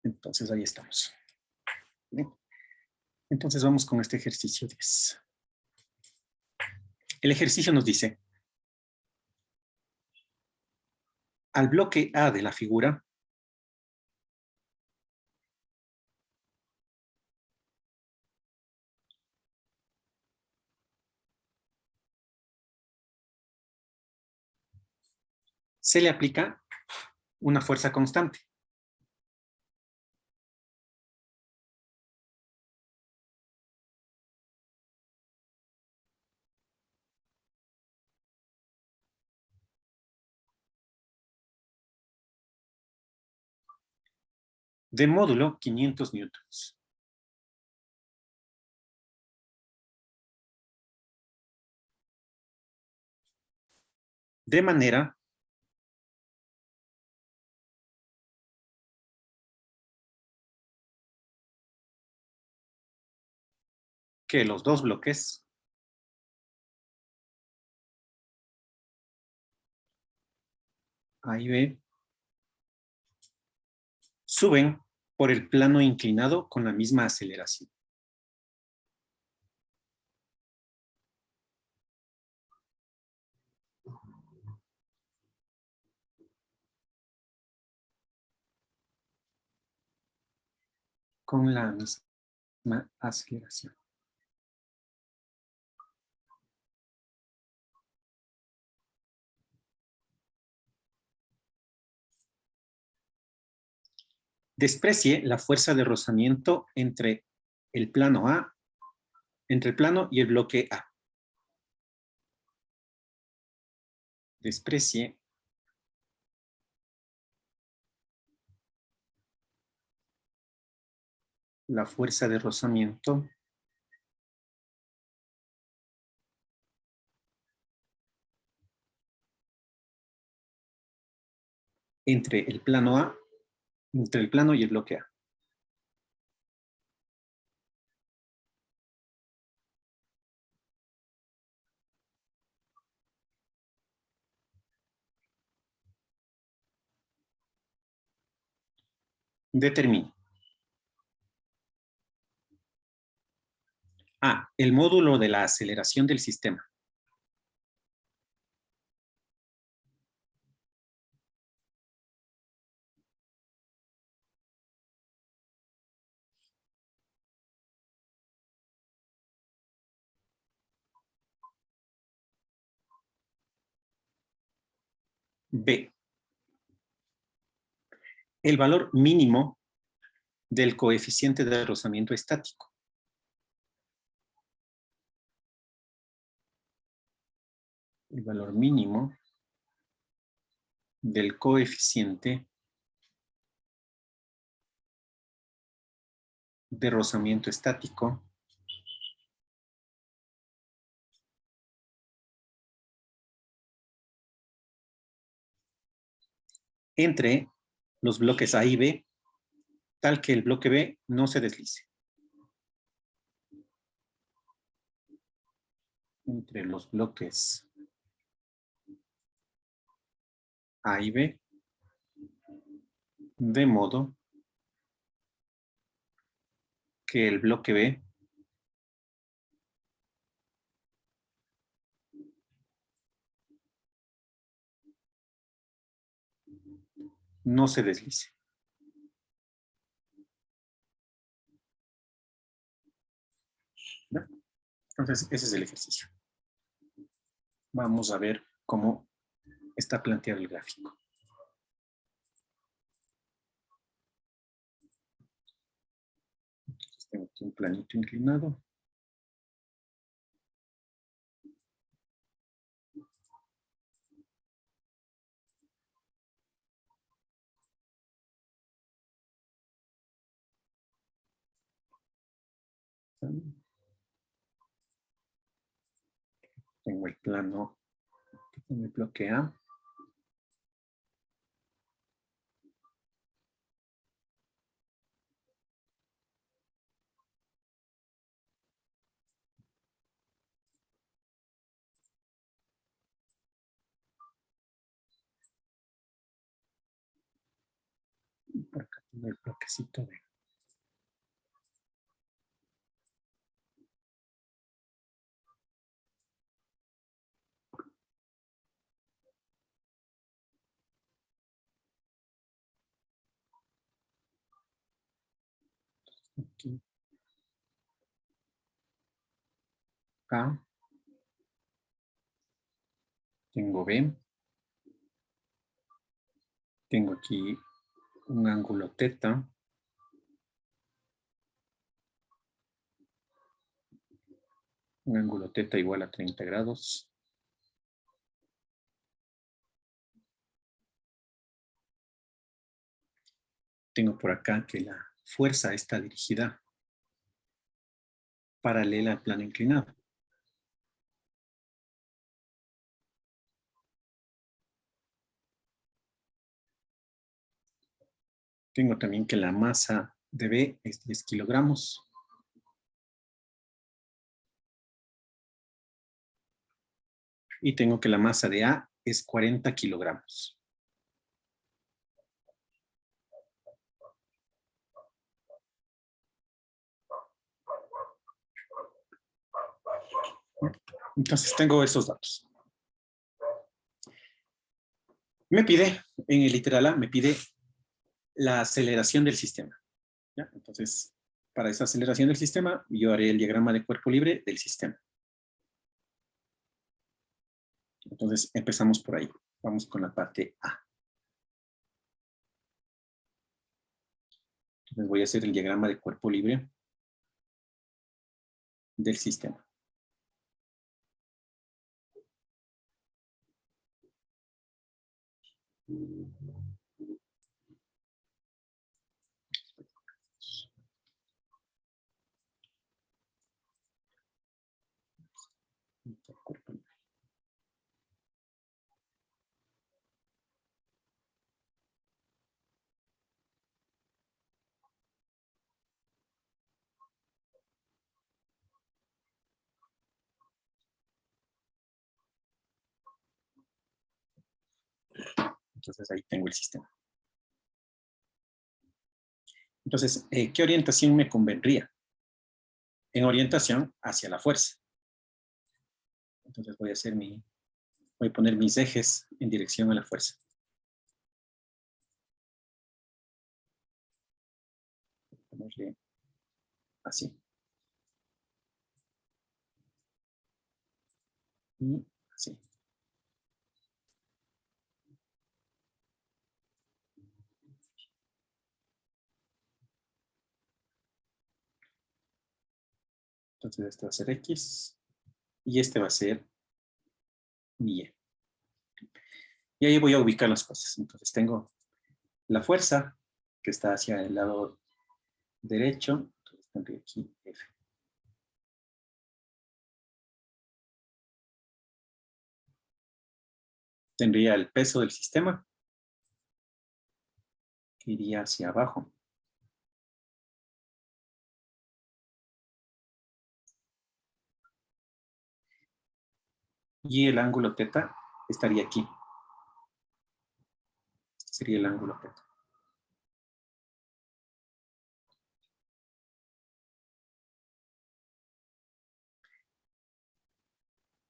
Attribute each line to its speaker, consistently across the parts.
Speaker 1: Entonces, ahí estamos. Bien. Entonces, vamos con este ejercicio 10. El ejercicio nos dice, al bloque A de la figura, se le aplica una fuerza constante. De módulo 500 newtons. De manera que los dos bloques A y B suben por el plano inclinado con la misma aceleración. Con la misma aceleración. Desprecie la fuerza de rozamiento entre el plano A, entre el plano y el bloque A. Desprecie la fuerza de rozamiento entre el plano A, entre el plano y el bloque A. Determine. A. El módulo de la aceleración del sistema. B. El valor mínimo del coeficiente de rozamiento estático. El valor mínimo del coeficiente de rozamiento estático entre los bloques A y B, tal que el bloque B no se deslice. Entre los bloques A y B, de modo que el bloque B no se deslice. ¿No? Entonces, ese es el ejercicio. Vamos a ver cómo está planteado el gráfico. Entonces, tengo aquí un planito inclinado. Tengo el plano, tengo el bloque A. Por acá El bloquecito de... Aquí. A. Tengo B. Tengo aquí un ángulo teta. Un ángulo teta igual a 30 grados. Tengo por acá que la fuerza está dirigida paralela al plano inclinado. Tengo también que la masa de B es 10 kilogramos. Y tengo que la masa de A es 40 kilogramos. Entonces tengo esos datos. Me pide, en el literal A, me pide la aceleración del sistema. ¿Ya? Entonces, para esa aceleración del sistema, yo haré el diagrama de cuerpo libre del sistema. Entonces, empezamos por ahí. Vamos con la parte A. Entonces, voy a hacer el diagrama de cuerpo libre del sistema. Entonces, ahí tengo el sistema. Entonces, ¿qué orientación me convendría? En orientación hacia la fuerza. Entonces, voy a poner mis ejes en dirección a la fuerza. Voy a ponerle así. Y así. Entonces, este va a ser X y este va a ser Y. Y ahí voy a ubicar las cosas. Entonces, tengo la fuerza que está hacia el lado derecho. Entonces, tendría aquí F. Tendría el peso del sistema, que iría hacia abajo. Y el ángulo teta estaría aquí. Este sería el ángulo teta.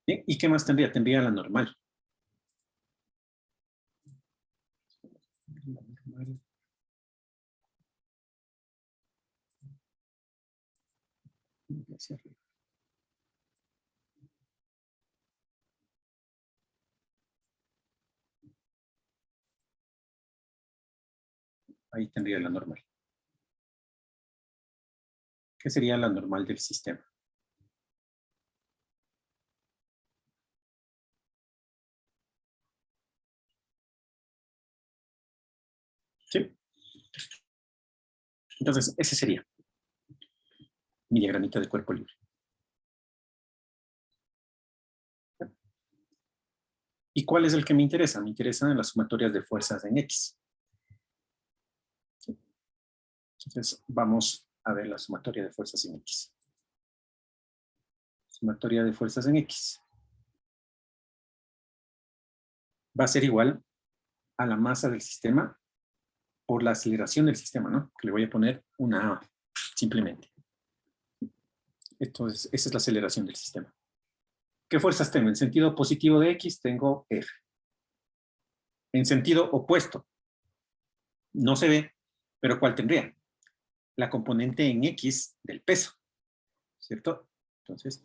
Speaker 1: Bien, ¿y qué más tendría? Tendría la normal. La normal. Hacia arriba. Ahí tendría la normal. ¿Qué sería la normal del sistema? ¿Sí? Entonces, ese sería mi diagramita de cuerpo libre. ¿Y cuál es el que me interesa? Me interesan las sumatorias de fuerzas en X. ¿Sí? Entonces, vamos a ver la sumatoria de fuerzas en X. Sumatoria de fuerzas en X. Va a ser igual a la masa del sistema por la aceleración del sistema, ¿no? Que le voy a poner una A, simplemente. Entonces, esa es la aceleración del sistema. ¿Qué fuerzas tengo? En sentido positivo de X tengo F. En sentido opuesto, no se ve, pero ¿cuál tendría? La componente en X del peso, ¿cierto? Entonces,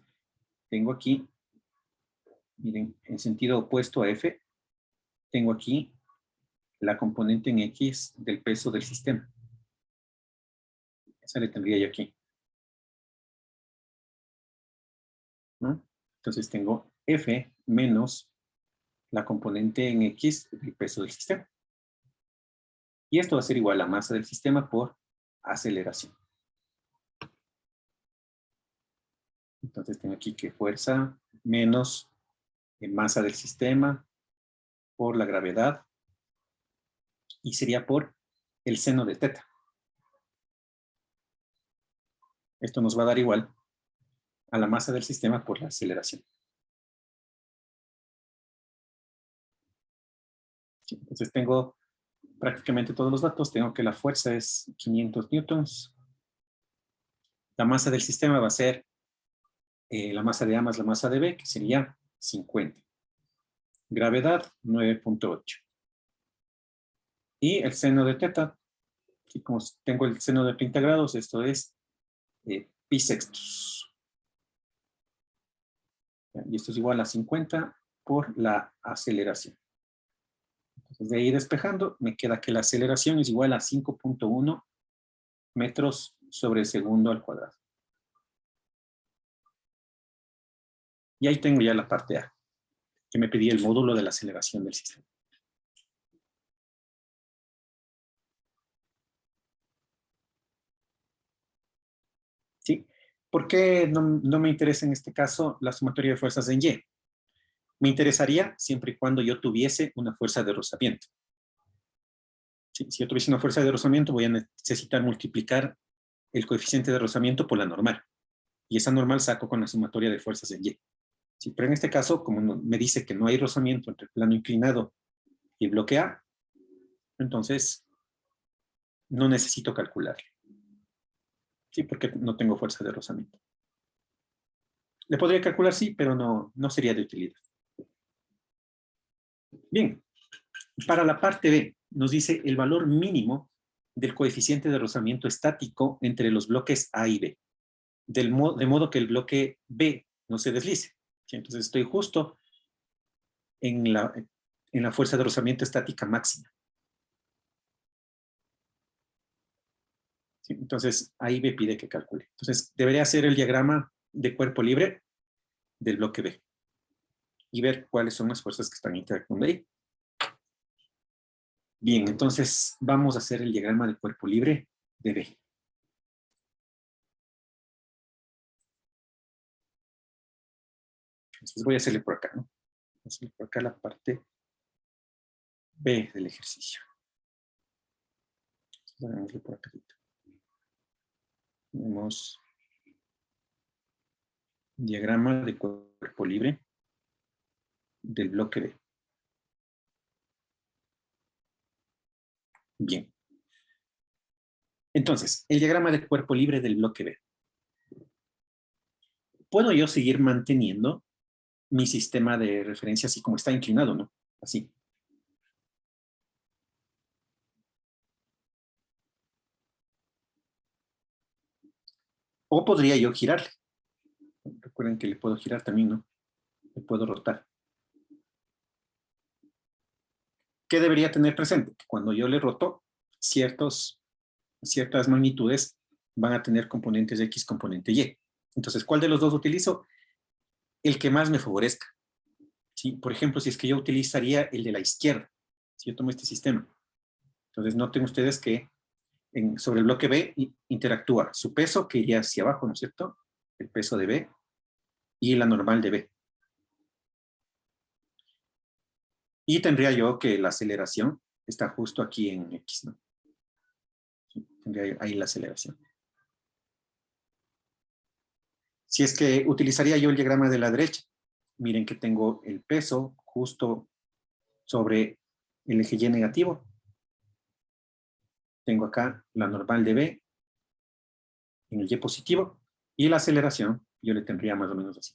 Speaker 1: tengo aquí, miren, en sentido opuesto a F, tengo aquí la componente en X del peso del sistema. Esa le tendría yo aquí, ¿no? Entonces tengo F menos la componente en X del peso del sistema. Y esto va a ser igual a masa del sistema por aceleración. Entonces tengo aquí que fuerza menos masa del sistema por la gravedad y sería por el seno de teta. Esto nos va a dar igual a la masa del sistema por la aceleración. Sí, entonces tengo prácticamente todos los datos. Tengo que la fuerza es 500 newtons. La masa del sistema va a ser la masa de A más la masa de B, que sería 50. Gravedad, 9.8. Y el seno de teta, y como tengo el seno de 30 grados, esto es pi sextos. Y esto es igual a 50 por la aceleración. Entonces, de ahí despejando, me queda que la aceleración es igual a 5.1 metros sobre segundo al cuadrado. Y ahí tengo ya la parte A, que me pedía el módulo de la aceleración del sistema. ¿Sí? ¿Por qué no me interesa en este caso la sumatoria de fuerzas en Y? Me interesaría siempre y cuando yo tuviese una fuerza de rozamiento. ¿Sí? Si yo tuviese una fuerza de rozamiento, voy a necesitar multiplicar el coeficiente de rozamiento por la normal. Y esa normal saco con la sumatoria de fuerzas en Y. ¿Sí? Pero en este caso, como me dice que no hay rozamiento entre el plano inclinado y el bloque A, entonces no necesito calcularle. ¿Sí? Porque no tengo fuerza de rozamiento. Le podría calcular, sí, pero no sería de utilidad. Bien, para la parte B, nos dice el valor mínimo del coeficiente de rozamiento estático entre los bloques A y B, de modo que el bloque B no se deslice. ¿Sí? Entonces estoy justo en la fuerza de rozamiento estática máxima. ¿Sí? Entonces ahí me pide que calcule. Entonces debería hacer el diagrama de cuerpo libre del bloque B y ver cuáles son las fuerzas que están interactuando ahí. Bien, entonces vamos a hacer el diagrama de cuerpo libre de B. Entonces voy a hacerle por acá, ¿no? Voy a hacerle por acá la parte B del ejercicio. Hagámosle por acá. Tenemos diagrama de cuerpo libre del bloque B. Bien. Entonces, el diagrama de cuerpo libre del bloque B. Puedo yo seguir manteniendo mi sistema de referencia así como está inclinado, ¿no? Así. O podría yo girarle. Recuerden que le puedo girar también, ¿no? Le puedo rotar. ¿Qué debería tener presente? Que cuando yo le roto, ciertas magnitudes van a tener componentes X, componente Y. Entonces, ¿cuál de los dos utilizo? El que más me favorezca. ¿Sí? Por ejemplo, si es que yo utilizaría el de la izquierda, si yo tomo este sistema. Entonces, noten ustedes que sobre el bloque B interactúa su peso, que iría hacia abajo, ¿no es cierto? El peso de B y la normal de B. Y tendría yo que la aceleración está justo aquí en X, ¿no? Tendría ahí la aceleración. Si es que utilizaría yo el diagrama de la derecha, miren que tengo el peso justo sobre el eje Y negativo. tengo acá la normal de B en el Y positivo, y la aceleración yo le tendría más o menos así.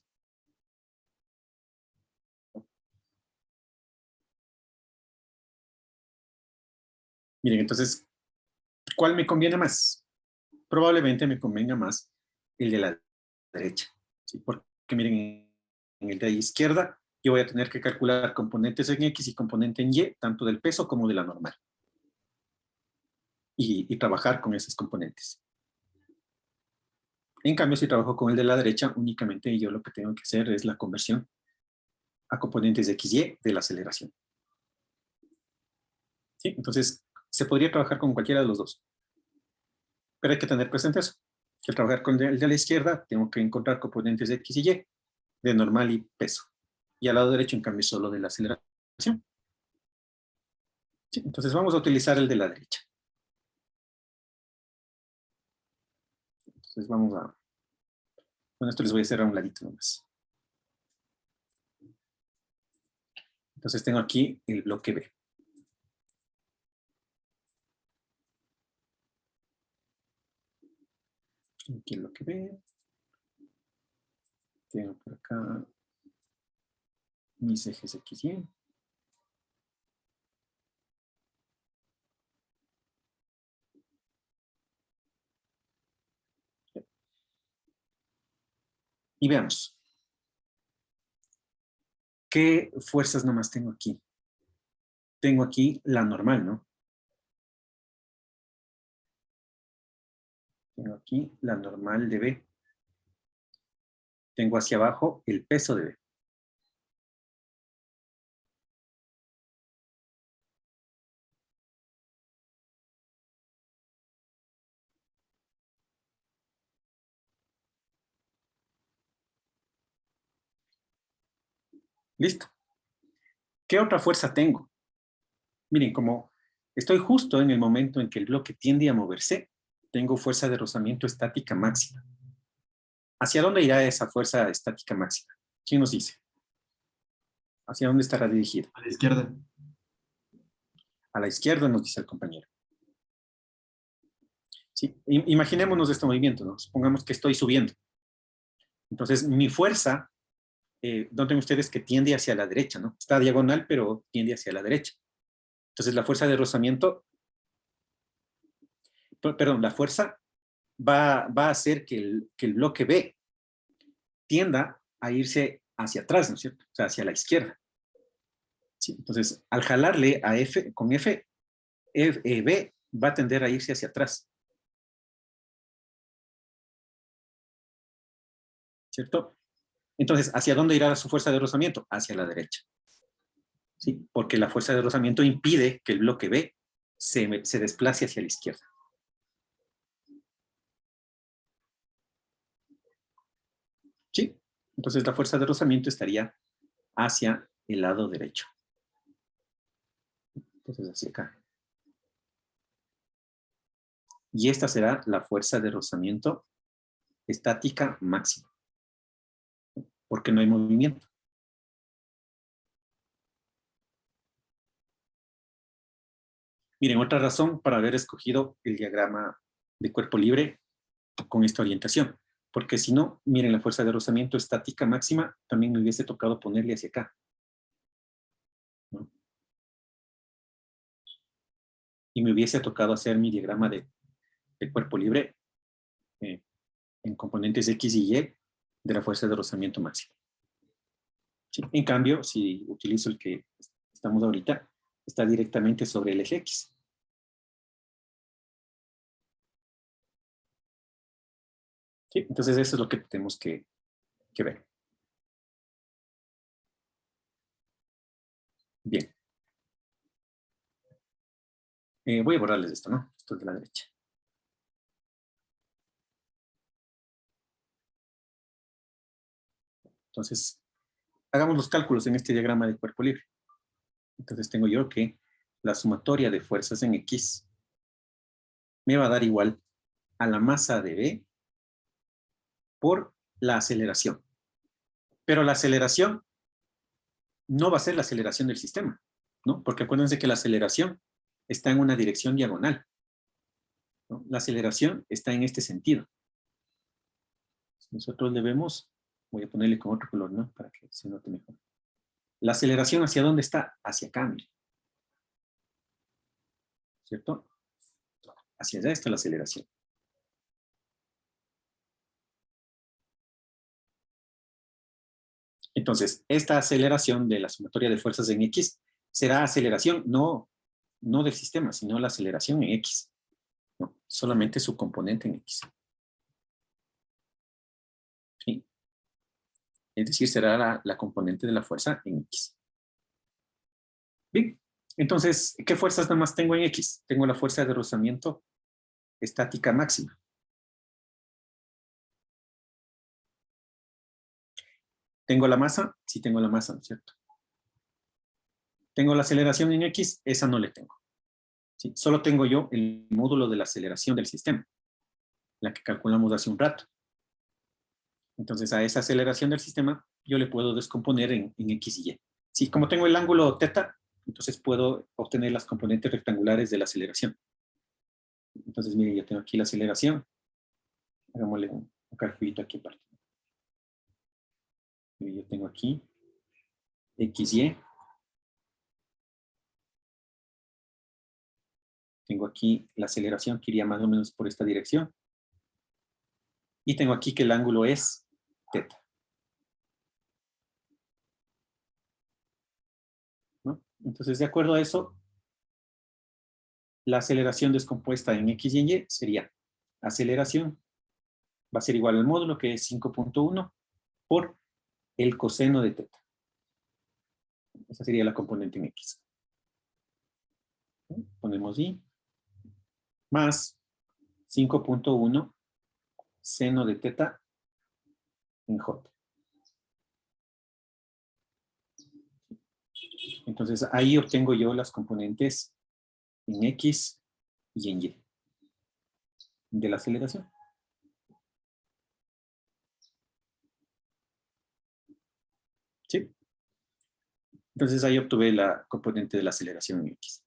Speaker 1: Miren, entonces, ¿cuál me conviene más? Probablemente me convenga más el de la derecha, ¿sí? Porque miren, en el de la izquierda yo voy a tener que calcular componentes en X y componente en Y, tanto del peso como de la normal. Y trabajar con esos componentes. En cambio, si trabajo con el de la derecha, únicamente yo lo que tengo que hacer es la conversión a componentes de XY de la aceleración. ¿Sí? Entonces, se podría trabajar con cualquiera de los dos. Pero hay que tener presente eso. Que al trabajar con el de la izquierda, tengo que encontrar componentes de X y Y, de normal y peso. Y al lado derecho, en cambio, solo de la aceleración. ¿Sí? Entonces, vamos a utilizar el de la derecha. Entonces, vamos a... Bueno, esto les voy a hacer a un ladito nomás. Entonces, tengo aquí el bloque B. Aquí el bloque B. Tengo por acá mis ejes X, Y. Y veamos. ¿Qué fuerzas nomás tengo aquí? Tengo aquí la normal, ¿no? Tengo aquí la normal de B. Tengo hacia abajo el peso de B. Listo. ¿Qué otra fuerza tengo? Miren, como estoy justo en el momento en que el bloque tiende a moverse, tengo fuerza de rozamiento estática máxima. ¿Hacia dónde irá esa fuerza estática máxima? ¿Quién nos dice? ¿Hacia dónde estará dirigida?
Speaker 2: A la izquierda.
Speaker 1: A la izquierda, nos dice el compañero. ¿Sí? Imaginémonos este movimiento, ¿no? Supongamos que estoy subiendo. Entonces, mi fuerza, noten ustedes que tiende hacia la derecha, ¿no? Está diagonal, pero tiende hacia la derecha. Entonces, la fuerza de rozamiento, perdón, la fuerza va a hacer que el bloque B tienda a irse hacia atrás, ¿no es cierto? O sea, hacia la izquierda. ¿Sí? Entonces, al jalarle a F, con F, B va a tender a irse hacia atrás. ¿Cierto? Entonces, ¿hacia dónde irá su fuerza de rozamiento? Hacia la derecha. ¿Sí? Porque la fuerza de rozamiento impide que el bloque B se desplace hacia la izquierda. ¿Sí? Entonces, la fuerza de rozamiento estaría hacia el lado derecho. Entonces, hacia acá. Y esta será la fuerza de rozamiento estática máxima. Porque no hay movimiento. Miren, otra razón para haber escogido el diagrama de cuerpo libre con esta orientación. Porque si no, miren, la fuerza de rozamiento estática máxima también me hubiese tocado ponerle hacia acá, ¿no? Y me hubiese tocado hacer mi diagrama de cuerpo libre en componentes X y Y de la fuerza de rozamiento máxima. ¿Sí? En cambio, si utilizo el que estamos ahorita, está directamente sobre el eje X. ¿Sí? Entonces eso es lo que tenemos que ver. Bien. Voy a borrarles esto, ¿no? Esto es de la derecha. Entonces, hagamos los cálculos en este diagrama de cuerpo libre. Entonces tengo yo que la sumatoria de fuerzas en X me va a dar igual a la masa de B por la aceleración. Pero la aceleración no va a ser la aceleración del sistema, ¿no? Porque acuérdense que la aceleración está en una dirección diagonal. ¿no? La aceleración está en este sentido. Nosotros le vemos, voy a ponerle con otro color, ¿no? Para que se note mejor. La aceleración, ¿hacia dónde está? Hacia acá, mire. ¿Cierto? Hacia allá está la aceleración. Entonces, esta aceleración de la sumatoria de fuerzas en X será aceleración no del sistema, sino la aceleración en X. No, solamente su componente en X. ¿Sí? Es decir, será la componente de la fuerza en X. Bien, entonces, ¿qué fuerzas nada más tengo en X? Tengo la fuerza de rozamiento estática máxima. ¿Tengo la masa? Sí tengo la masa, ¿no es cierto? ¿Tengo la aceleración en X? Esa no le tengo. ¿Sí? Solo tengo yo el módulo de la aceleración del sistema, la que calculamos hace un rato. Entonces, a esa aceleración del sistema, yo le puedo descomponer en X y Y. Sí, como tengo el ángulo θ, entonces puedo obtener las componentes rectangulares de la aceleración. Entonces, miren, yo tengo aquí la aceleración. Hagámosle un calculito aquí aparte. Yo tengo aquí XY. Tengo aquí la aceleración que iría más o menos por esta dirección. Y tengo aquí que el ángulo es θ. ¿No? Entonces, de acuerdo a eso, la aceleración descompuesta en X y en Y sería aceleración va a ser igual al módulo, que es 5.1 por el coseno de θ. Esa sería la componente en X. Ponemos Y más 5.1 seno de θ en J. Entonces, ahí obtengo yo las componentes en X y en Y de la aceleración. ¿Sí? Entonces, ahí obtuve la componente de la aceleración en X.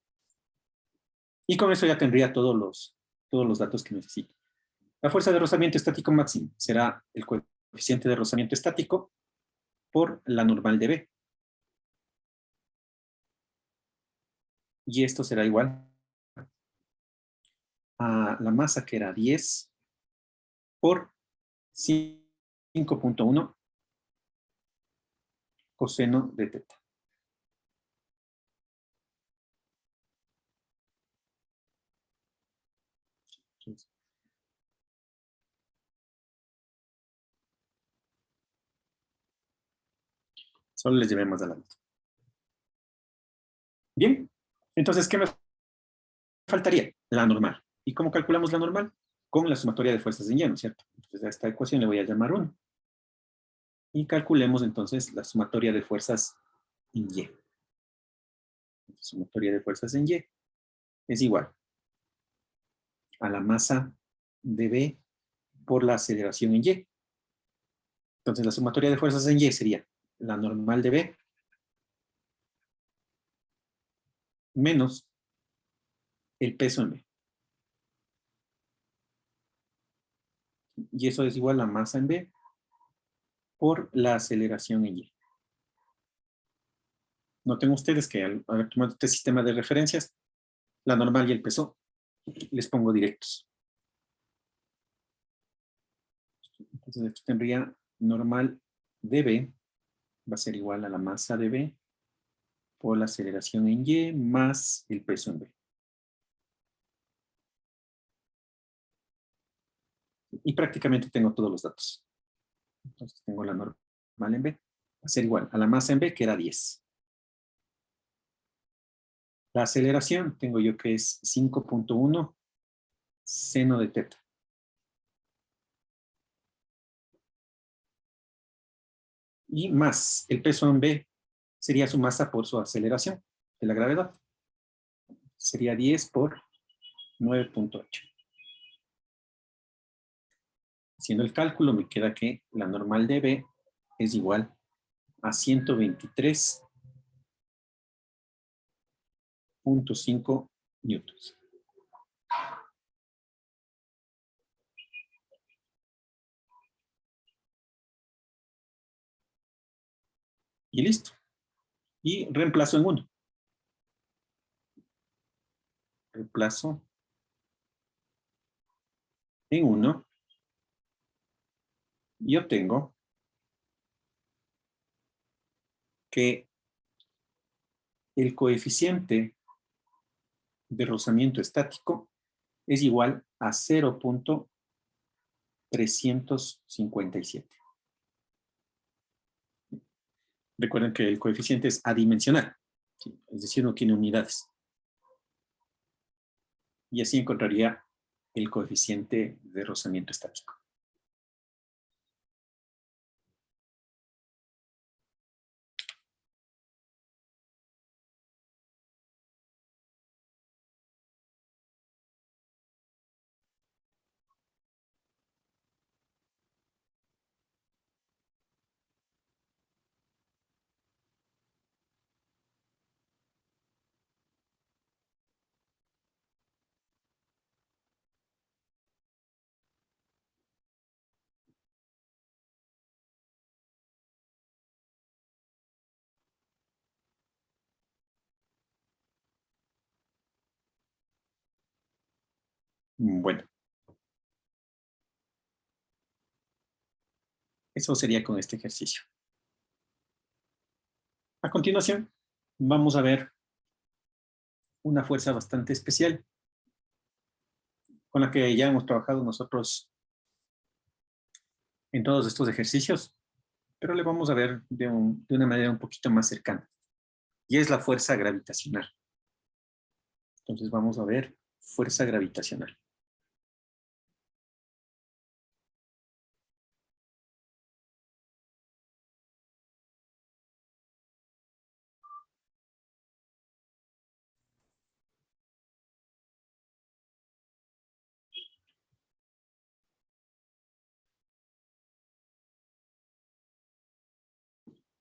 Speaker 1: Y con eso ya tendría todos los datos que necesito. La fuerza de rozamiento estático máximo será el coeficiente de rozamiento estático por la normal de B. Y esto será igual a la masa, que era 10 por 5.1 coseno de θ. Solo les llevé más adelante. Bien, entonces, ¿qué me faltaría? La normal. ¿Y cómo calculamos la normal? Con la sumatoria de fuerzas en Y, ¿no es cierto? Entonces, a esta ecuación le voy a llamar 1. Y calculemos entonces la sumatoria de fuerzas en Y. La sumatoria de fuerzas en Y es igual a la masa de B por la aceleración en Y. Entonces, la sumatoria de fuerzas en Y sería la normal de B menos el peso en B. Y eso es igual a masa en B por la aceleración en Y. Noten ustedes que al haber tomado este sistema de referencias, la normal y el peso les pongo directos. Entonces aquí tendría normal de B va a ser igual a la masa de B por la aceleración en Y más el peso en B. Y prácticamente tengo todos los datos. Entonces tengo la normal en B. Va a ser igual a la masa en B, que era 10. La aceleración tengo yo que es 5.1 seno de θ. Y más el peso en B sería su masa por su aceleración de la gravedad. Sería 10 por 9.8. Haciendo el cálculo me queda que la normal de B es igual a 123.5 newtons. Y listo. Y reemplazo en 1. Reemplazo en 1 y obtengo que el coeficiente de rozamiento estático es igual a 0.357. Recuerden que el coeficiente es adimensional, ¿sí? Es decir, no tiene unidades. Y así encontraría el coeficiente de rozamiento estático. Bueno, eso sería con este ejercicio. A continuación, vamos a ver una fuerza bastante especial con la que ya hemos trabajado nosotros en todos estos ejercicios, pero le vamos a ver de una manera un poquito más cercana. Y es la fuerza gravitacional. Entonces vamos a ver fuerza gravitacional.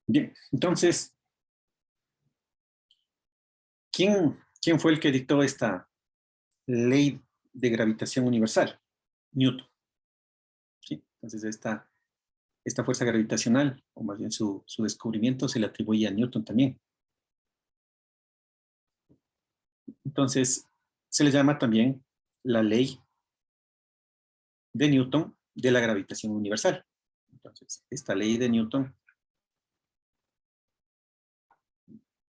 Speaker 1: Bien, entonces, ¿quién fue el que dictó esta ley de gravitación universal? Newton. ¿Sí? Entonces, esta fuerza gravitacional, o más bien su descubrimiento, se le atribuye a Newton también. Entonces, se le llama también la ley de Newton de la gravitación universal. Entonces, esta ley de Newton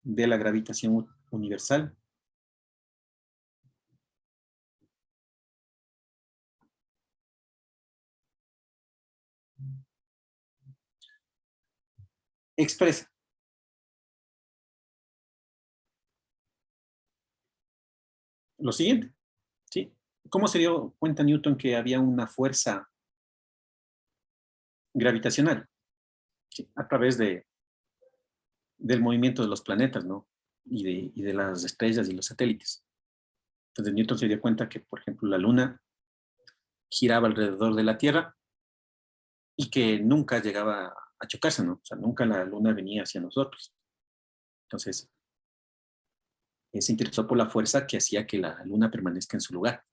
Speaker 1: de la gravitación universal expresa lo siguiente, ¿sí? ¿Cómo se dio cuenta Newton que había una fuerza gravitacional? ¿Sí? A través del movimiento de los planetas, ¿no? Y de las estrellas y los satélites. Entonces Newton se dio cuenta que, por ejemplo, la Luna giraba alrededor de la Tierra y que nunca llegaba a chocarse, ¿no? O sea, nunca la Luna venía hacia nosotros. Entonces, se interesó por la fuerza que hacía que la Luna permanezca en su lugar,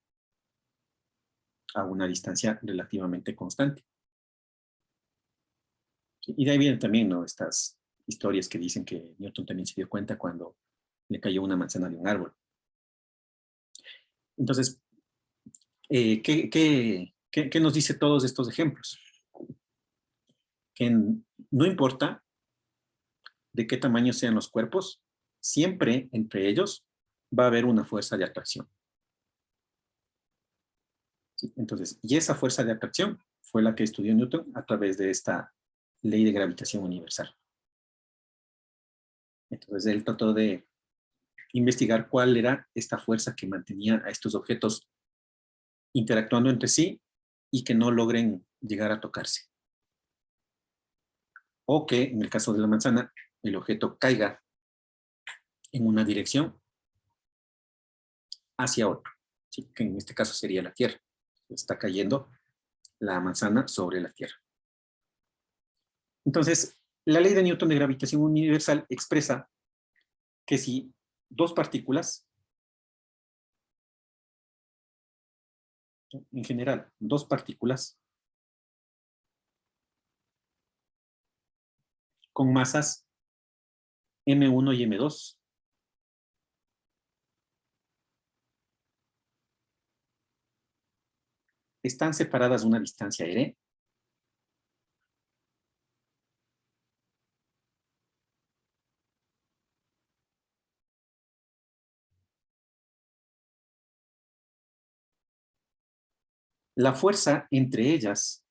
Speaker 1: a una distancia relativamente constante. Y de ahí vienen también, ¿no?, estas historias que dicen que Newton también se dio cuenta cuando le cayó una manzana de un árbol. Entonces, ¿qué nos dice todos estos ejemplos? Que no importa de qué tamaño sean los cuerpos, siempre entre ellos va a haber una fuerza de atracción. ¿Sí? Entonces, y esa fuerza de atracción fue la que estudió Newton a través de esta ley de gravitación universal. Entonces, él trató de investigar cuál era esta fuerza que mantenía a estos objetos interactuando entre sí y que no logren llegar a tocarse. O que, en el caso de la manzana, el objeto caiga en una dirección hacia otro, ¿sí? Que en este caso sería la Tierra. Está cayendo la manzana sobre la Tierra. Entonces, la ley de Newton de gravitación universal expresa que si dos partículas, en general, dos partículas con masas M1 y M2. Están separadas una distancia r. La fuerza entre ellas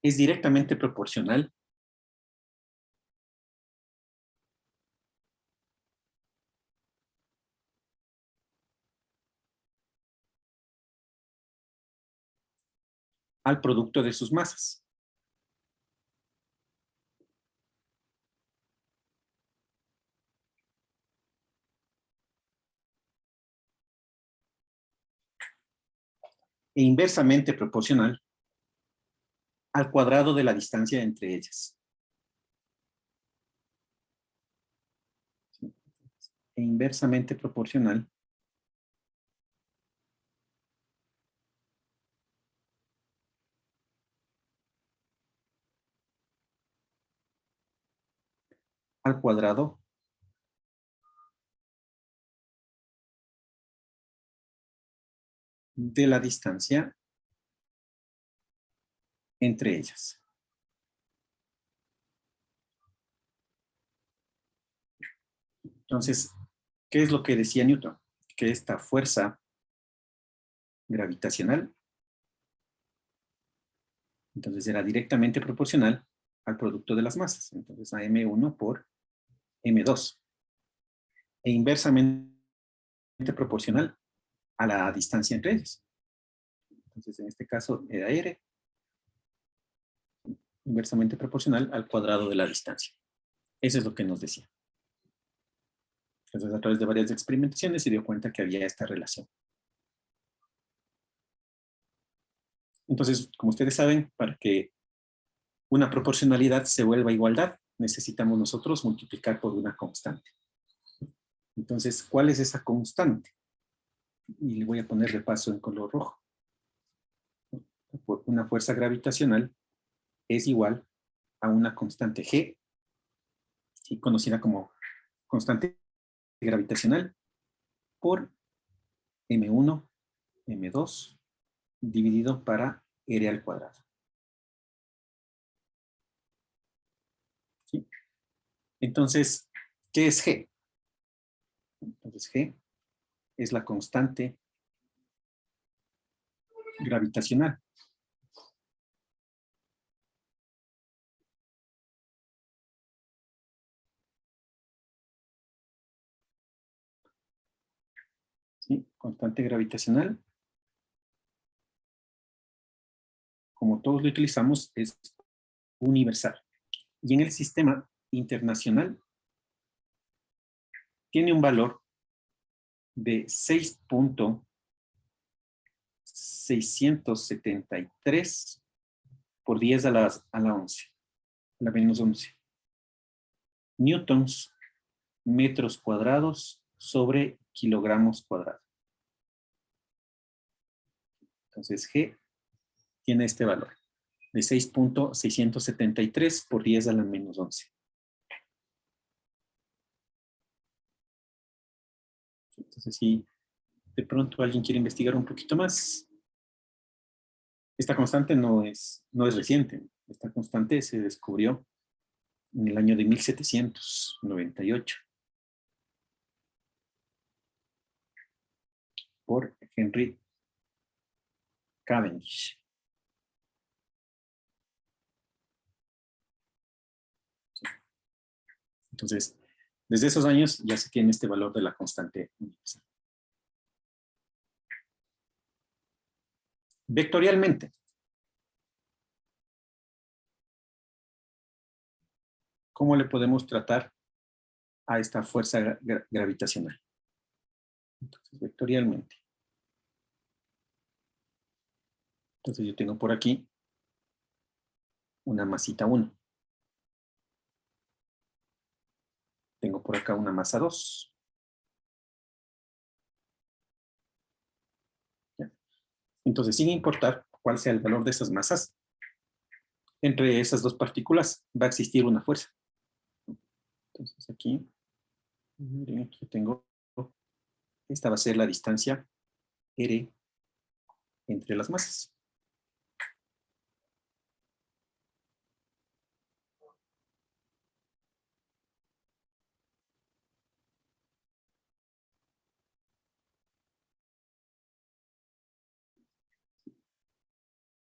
Speaker 1: es directamente proporcional al producto de sus masas. E inversamente proporcional al cuadrado de la distancia entre ellas. E inversamente proporcional al cuadrado de la distancia entre ellas. Entonces, ¿qué es lo que decía Newton? Que esta fuerza gravitacional, entonces era directamente proporcional al producto de las masas. Entonces, a M1 por M2. E inversamente proporcional a la distancia entre ellas. Entonces, en este caso, era R inversamente proporcional al cuadrado de la distancia. Eso es lo que nos decía. Entonces, a través de varias experimentaciones se dio cuenta que había esta relación. Entonces, como ustedes saben, para que una proporcionalidad se vuelva igualdad, necesitamos nosotros multiplicar por una constante. Entonces, ¿cuál es esa constante? Y le voy a poner de paso en color rojo. Una fuerza gravitacional es igual a una constante G, conocida como constante gravitacional, por M1, M2, dividido para R al cuadrado. ¿Sí? Entonces, ¿qué es G? Entonces, G es la constante gravitacional. ¿Sí? Constante gravitacional, como todos lo utilizamos, es universal. Y en el sistema internacional tiene un valor de 6.673 por 10 a la 11, a la menos 11. Newtons metros cuadrados sobre kilogramos cuadrados. Entonces, G tiene este valor de 6.673 por 10 a la menos 11. Entonces, si de pronto alguien quiere investigar un poquito más, esta constante no es reciente. Esta constante se descubrió en el año de 1798 por Henry Cavendish. Entonces, desde esos años ya se tiene este valor de la constante universal. Vectorialmente, ¿cómo le podemos tratar a esta fuerza gravitacional? Entonces, vectorialmente. Entonces, yo tengo por aquí una masita 1. Tengo por acá una masa 2. Entonces, sin importar cuál sea el valor de esas masas, entre esas dos partículas va a existir una fuerza. Entonces aquí, miren, aquí tengo, esta va a ser la distancia R entre las masas.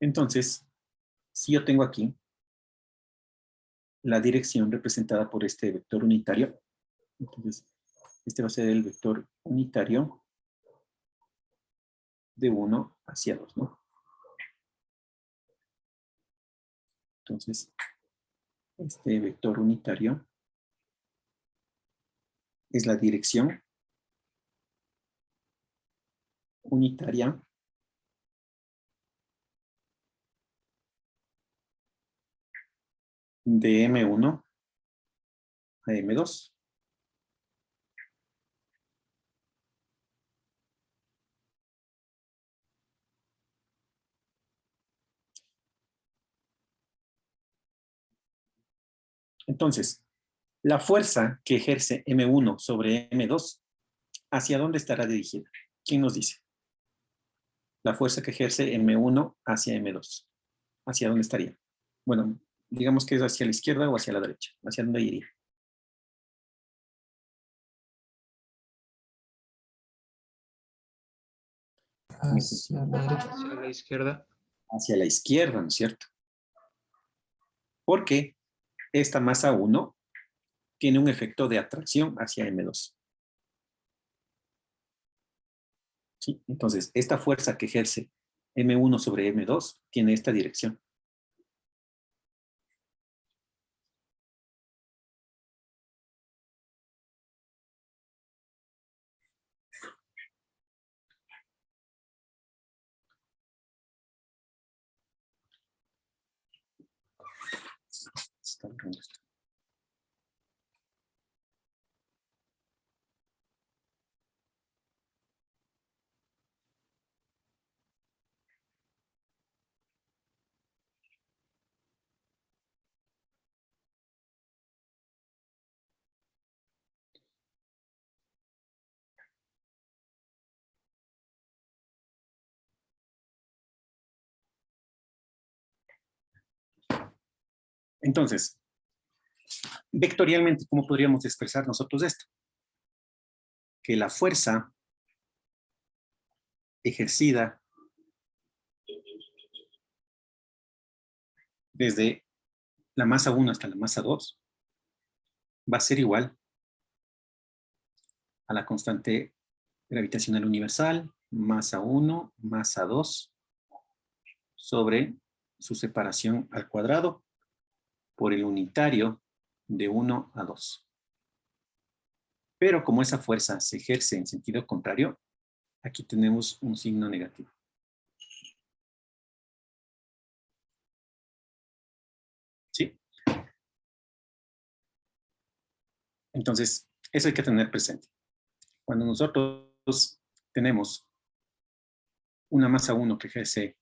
Speaker 1: Entonces, si yo tengo aquí la dirección representada por este vector unitario, entonces este va a ser el vector unitario de 1 hacia 2, ¿no? Entonces, este vector unitario es la dirección unitaria de M1 a M2. Entonces, la fuerza que ejerce M1 sobre M2, ¿hacia dónde estará dirigida? ¿Quién nos dice? La fuerza que ejerce M1 hacia M2, ¿hacia dónde estaría? Bueno, digamos que es hacia la izquierda o hacia la derecha. ¿Hacia dónde iría?
Speaker 2: Hacia la derecha, hacia la izquierda.
Speaker 1: Hacia la izquierda, ¿no es cierto? Porque esta masa 1 tiene un efecto de atracción hacia M2. ¿Sí? Entonces, esta fuerza que ejerce M1 sobre M2 tiene esta dirección. Está bien esto. Entonces, vectorialmente, ¿cómo podríamos expresar nosotros esto? Que la fuerza ejercida desde la masa 1 hasta la masa 2 va a ser igual a la constante gravitacional universal, masa 1, masa 2, sobre su separación al cuadrado por el unitario de 1 a 2. Pero como esa fuerza se ejerce en sentido contrario, aquí tenemos un signo negativo. ¿Sí? Entonces, eso hay que tener presente. Cuando nosotros tenemos una masa 1 que ejerce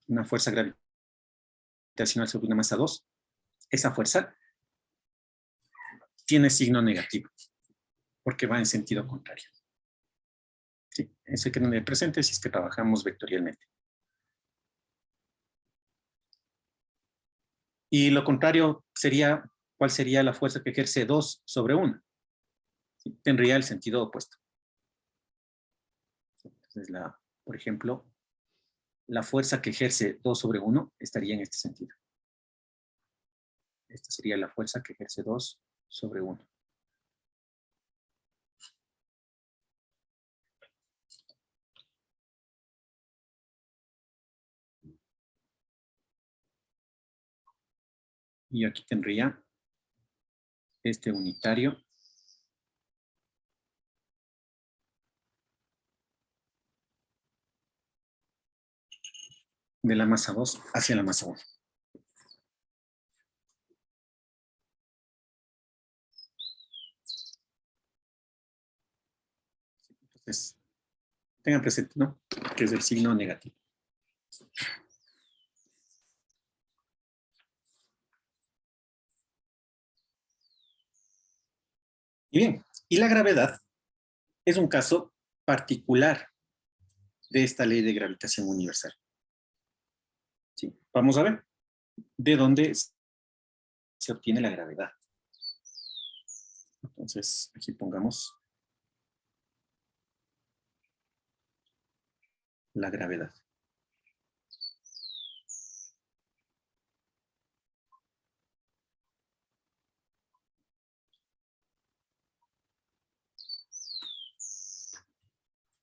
Speaker 1: una fuerza gravitacional sobre una masa 2, esa fuerza tiene signo negativo, porque va en sentido contrario. ¿Sí? Eso hay que tener presente si es que trabajamos vectorialmente. Y lo contrario sería, ¿cuál sería la fuerza que ejerce 2 sobre 1? ¿Sí? Tendría el sentido opuesto. Entonces, por ejemplo, la fuerza que ejerce 2 sobre 1 estaría en este sentido. Esta sería la fuerza que ejerce 2 sobre 1. Y aquí tendría este unitario de la masa 2 hacia la masa 1. Entonces, tengan presente, ¿no? Que es el signo negativo. Y bien, y la gravedad es un caso particular de esta ley de gravitación universal. ¿Sí? Vamos a ver de dónde se obtiene la gravedad. Entonces, aquí pongamos la gravedad.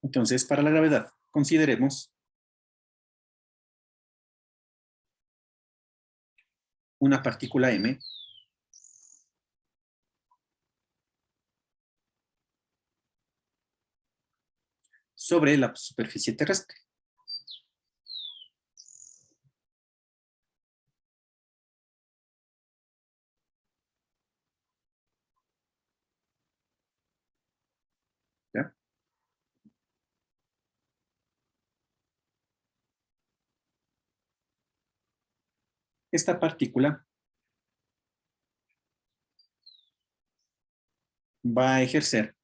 Speaker 1: Entonces, para la gravedad, consideremos una partícula M sobre la superficie terrestre. ¿Ya? Esta partícula va a ejercer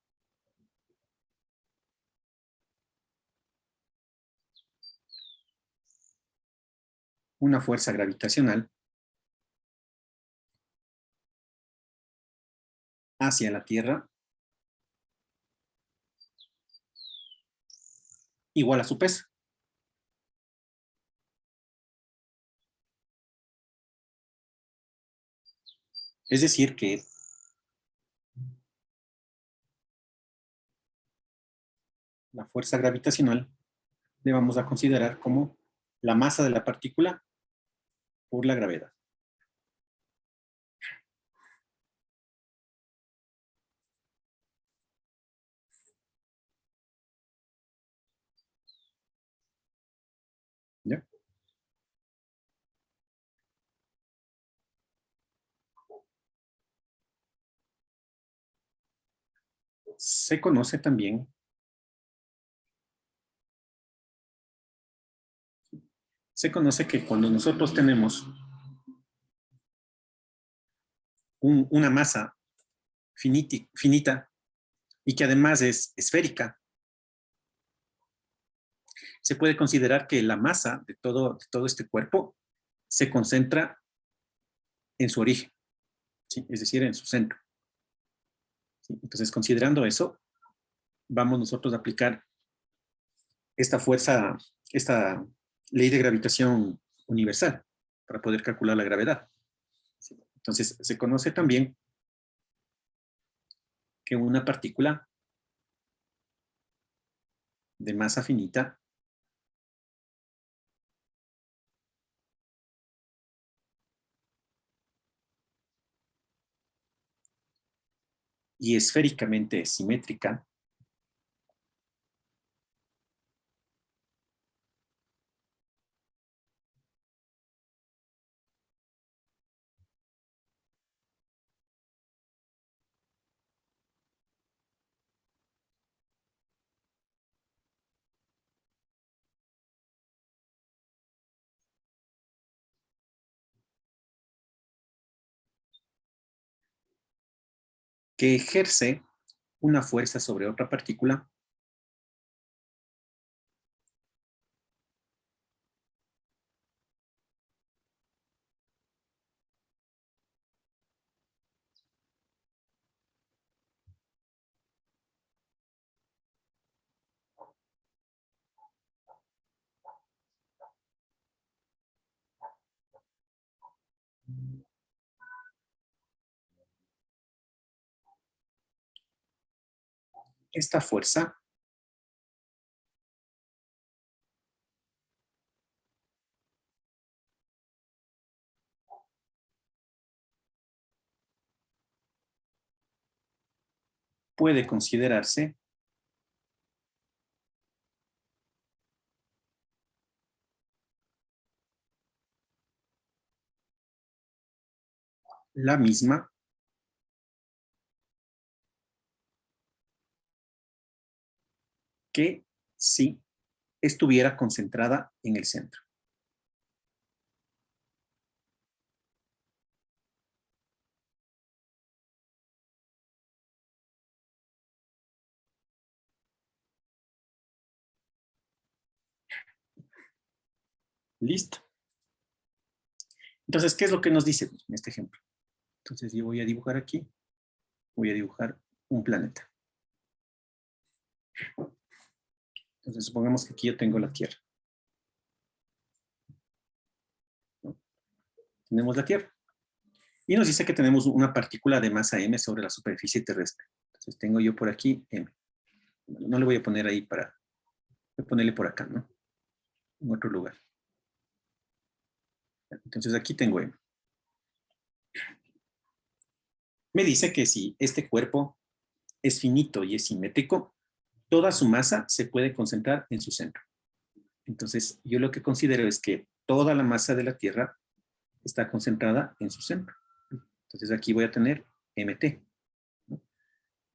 Speaker 1: una fuerza gravitacional hacia la Tierra igual a su peso. Es decir, que la fuerza gravitacional le vamos a considerar como la masa de la partícula por la gravedad. ¿Ya? Se conoce también que cuando nosotros tenemos una masa finita y que además es esférica, se puede considerar que la masa de todo este cuerpo se concentra en su origen, ¿sí? Es decir, en su centro. ¿Sí? Entonces, considerando eso, vamos nosotros a aplicar esta fuerza, esta ley de gravitación universal para poder calcular la gravedad. ¿Sí? Entonces, se conoce también que una partícula de masa finita y esféricamente simétrica que ejerce una fuerza sobre otra partícula esta fuerza puede considerarse la misma que si estuviera concentrada en el centro. Listo. Entonces, ¿qué es lo que nos dice en este ejemplo? Entonces, yo voy a dibujar aquí, voy a dibujar un planeta. Entonces, supongamos que aquí yo tengo la Tierra. ¿No? Tenemos la Tierra. Y nos dice que tenemos una partícula de masa m sobre la superficie terrestre. Entonces, tengo yo por aquí m. No le voy a poner ahí para... Voy a ponerle por acá, ¿no? En otro lugar. Entonces, aquí tengo m. Me dice que si este cuerpo es finito y es simétrico, toda su masa se puede concentrar en su centro. Entonces, yo lo que considero es que toda la masa de la Tierra está concentrada en su centro. Entonces, aquí voy a tener mt, ¿no?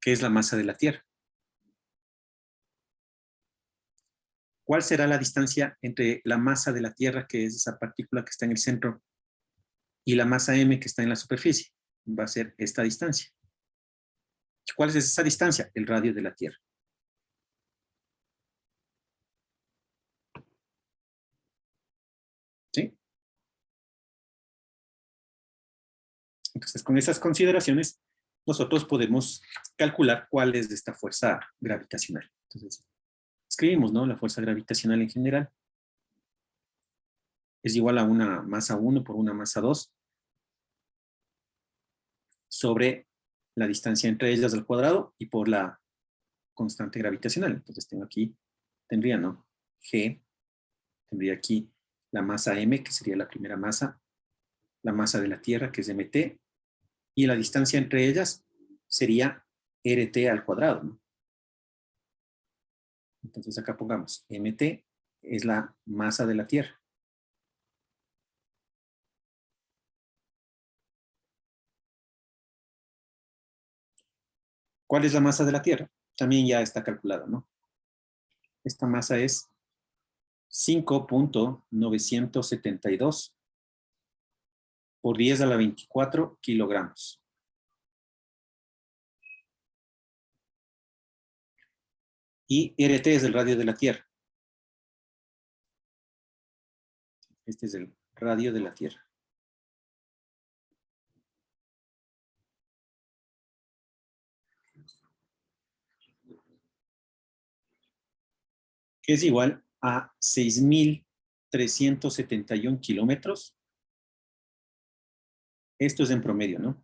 Speaker 1: Que es la masa de la Tierra. ¿Cuál será la distancia entre la masa de la Tierra, que es esa partícula que está en el centro, y la masa m que está en la superficie? Va a ser esta distancia. ¿Cuál es esa distancia? El radio de la Tierra. ¿Sí? Entonces, con esas consideraciones, nosotros podemos calcular cuál es esta fuerza gravitacional. Entonces, escribimos, ¿no? La fuerza gravitacional en general es igual a una masa 1 por una masa 2 sobre la distancia entre ellas al cuadrado y por la constante gravitacional. Entonces tengo aquí, tendría, ¿no? G, tendría aquí la masa m, que sería la primera masa, la masa de la Tierra, que es mt, y la distancia entre ellas sería rt al cuadrado, ¿no? Entonces acá pongamos, mt es la masa de la Tierra. ¿Cuál es la masa de la Tierra? También ya está calculado, ¿no? Esta masa es 5.972 por 10 a la 24 kilogramos. Y RT es el radio de la Tierra. Este es el radio de la Tierra. Que es igual a 6.371 kilómetros. Esto es en promedio, ¿no?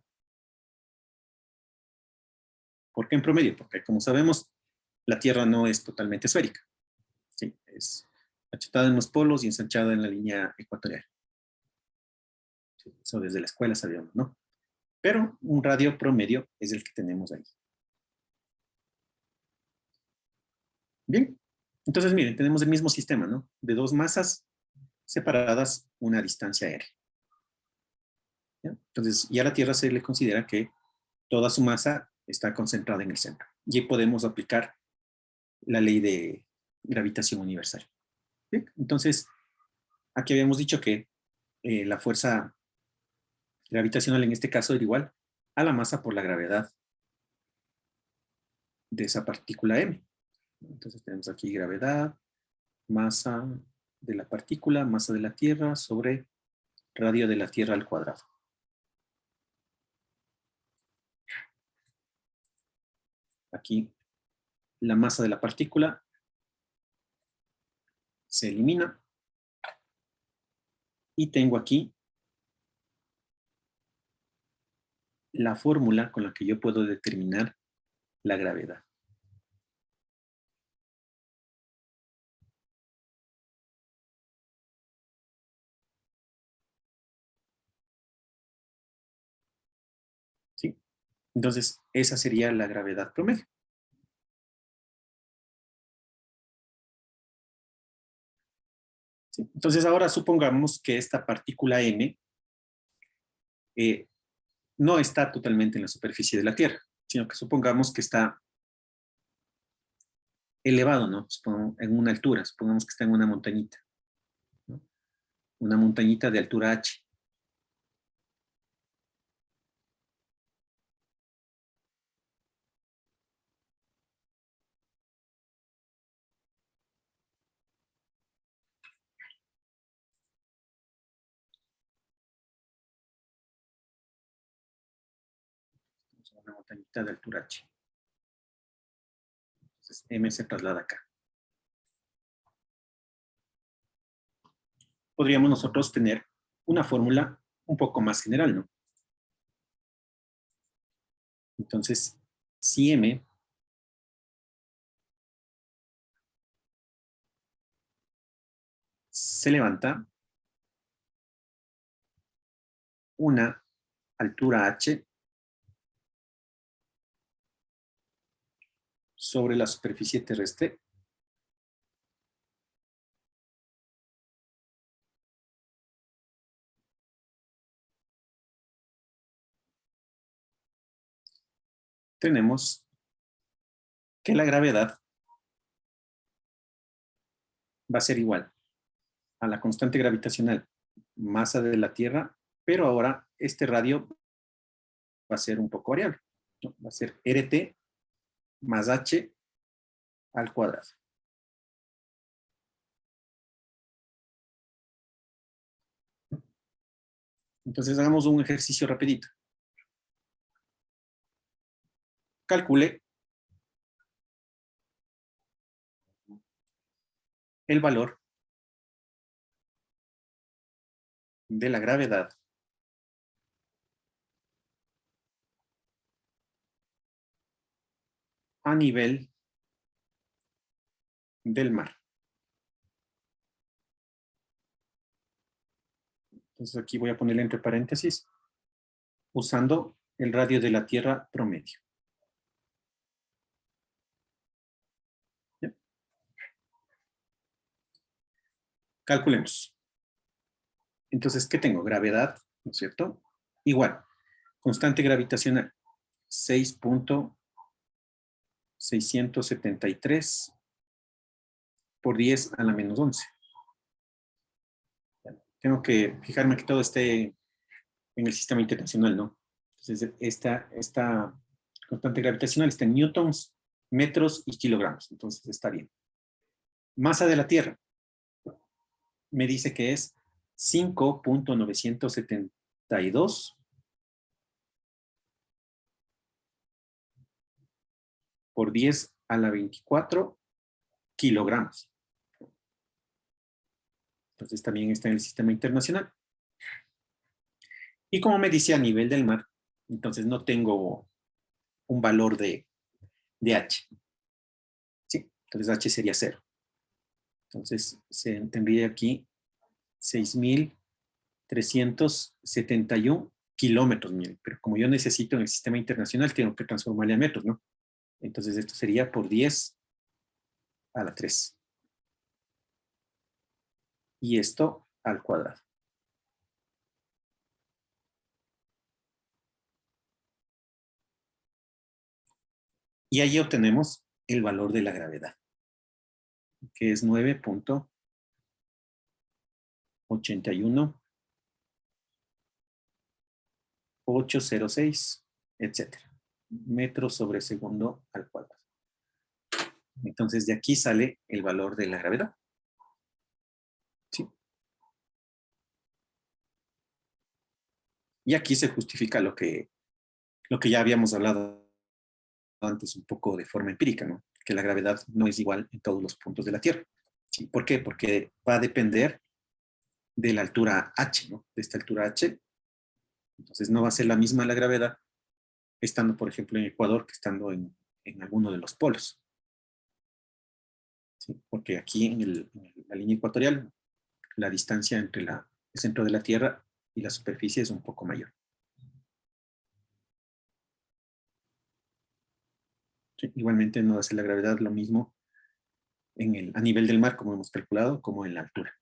Speaker 1: ¿Por qué en promedio? Porque, como sabemos, la Tierra no es totalmente esférica. ¿Sí? Es achatada en los polos y ensanchada en la línea ecuatorial. Sí, eso desde la escuela sabíamos, ¿no? Pero un radio promedio es el que tenemos ahí. Bien, entonces miren, tenemos el mismo sistema, ¿no? De dos masas separadas una distancia aérea. ¿Ya? Entonces, ya a la Tierra se le considera que toda su masa está concentrada en el centro. Y podemos aplicar la ley de gravitación universal. ¿Bien? Entonces, aquí habíamos dicho que la fuerza gravitacional en este caso era igual a la masa por la gravedad de esa partícula m. Entonces tenemos aquí gravedad, masa de la partícula, masa de la Tierra sobre radio de la Tierra al cuadrado. Aquí la masa de la partícula se elimina y tengo aquí la fórmula con la que yo puedo determinar la gravedad. ¿Sí? Entonces, esa sería la gravedad promedio. ¿Sí? Entonces, ahora supongamos que esta partícula m no está totalmente en la superficie de la Tierra, sino que supongamos que está elevado, ¿no? En una altura, supongamos que está en una montañita, ¿no? Una montañita de altura h. una montañita de altura h. Entonces m se traslada acá. Podríamos nosotros tener una fórmula un poco más general, ¿no? Entonces, si m se levanta una altura h sobre la superficie terrestre, tenemos que la gravedad va a ser igual a la constante gravitacional masa de la Tierra, pero ahora este radio va a ser un poco variable, ¿no? Va a ser RT más H al cuadrado. Entonces hagamos un ejercicio rapidito. Calcule el valor de la gravedad a nivel del mar. Entonces aquí voy a ponerle entre paréntesis, usando el radio de la Tierra promedio. ¿Bien? Calculemos. Entonces, ¿qué tengo? Gravedad, ¿no es cierto? Igual, constante gravitacional, 6.673 por 10 a la menos 11. Tengo que fijarme que todo esté en el sistema internacional, ¿no? Entonces, esta constante gravitacional está en newtons, metros y kilogramos. Entonces, está bien. Masa de la Tierra me dice que es 5.972 por 10 a la 24 kilogramos. Entonces, también está en el sistema internacional. Y como me dice a nivel del mar, entonces no tengo un valor de H. ¿Sí? Entonces H sería 0. Entonces se tendría aquí 6.371 kilómetros mil. Pero como yo necesito en el sistema internacional, tengo que transformarle a metros, ¿no? Entonces esto sería por 10 a la 3. Y esto al cuadrado. Y ahí obtenemos el valor de la gravedad, que es 9.81806, etcétera. Metros sobre segundo al cuadrado. Entonces de aquí sale el valor de la gravedad. ¿Sí? Y aquí se justifica lo que ya habíamos hablado antes un poco de forma empírica, ¿no? Que la gravedad no es igual en todos los puntos de la Tierra. ¿Sí? ¿Por qué? Porque va a depender de la altura h, ¿no? De esta altura h. Entonces no va a ser la misma la gravedad estando, por ejemplo, en Ecuador que estando en alguno de los polos. ¿Sí? Porque aquí en la línea ecuatorial, la distancia entre el centro de la Tierra y la superficie es un poco mayor. ¿Sí? Igualmente no va a ser la gravedad lo mismo a nivel del mar, como hemos calculado, como en la altura.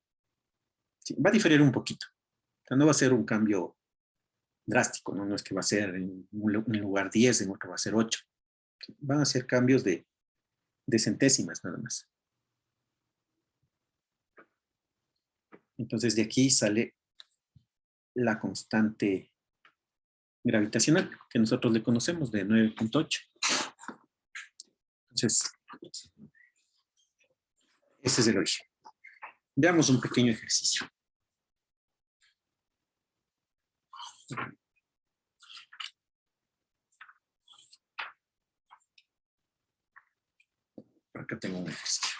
Speaker 1: ¿Sí? Va a diferir un poquito. O sea, no va a ser un cambio drástico, ¿no? No es que va a ser en un lugar 10, en otro va a ser 8. ¿Sí? Van a ser cambios de centésimas nada más. Entonces de aquí sale la constante gravitacional que nosotros le conocemos de 9.8. Entonces, ese es el origen. Veamos un pequeño ejercicio. acá tengo un ejercicio.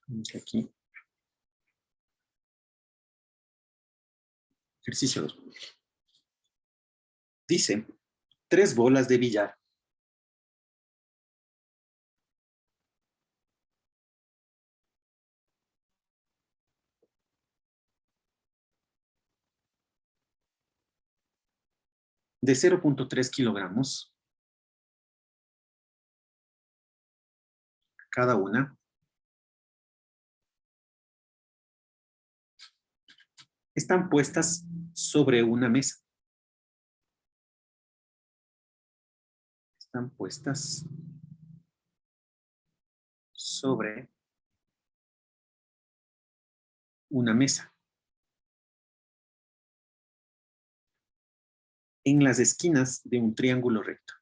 Speaker 1: Vamos aquí. Ejercicio 2. Dice, 3 bolas de billar de 0.3 kilogramos cada una están puestas sobre una mesa. Están puestas sobre una mesa. En las esquinas de un triángulo recto.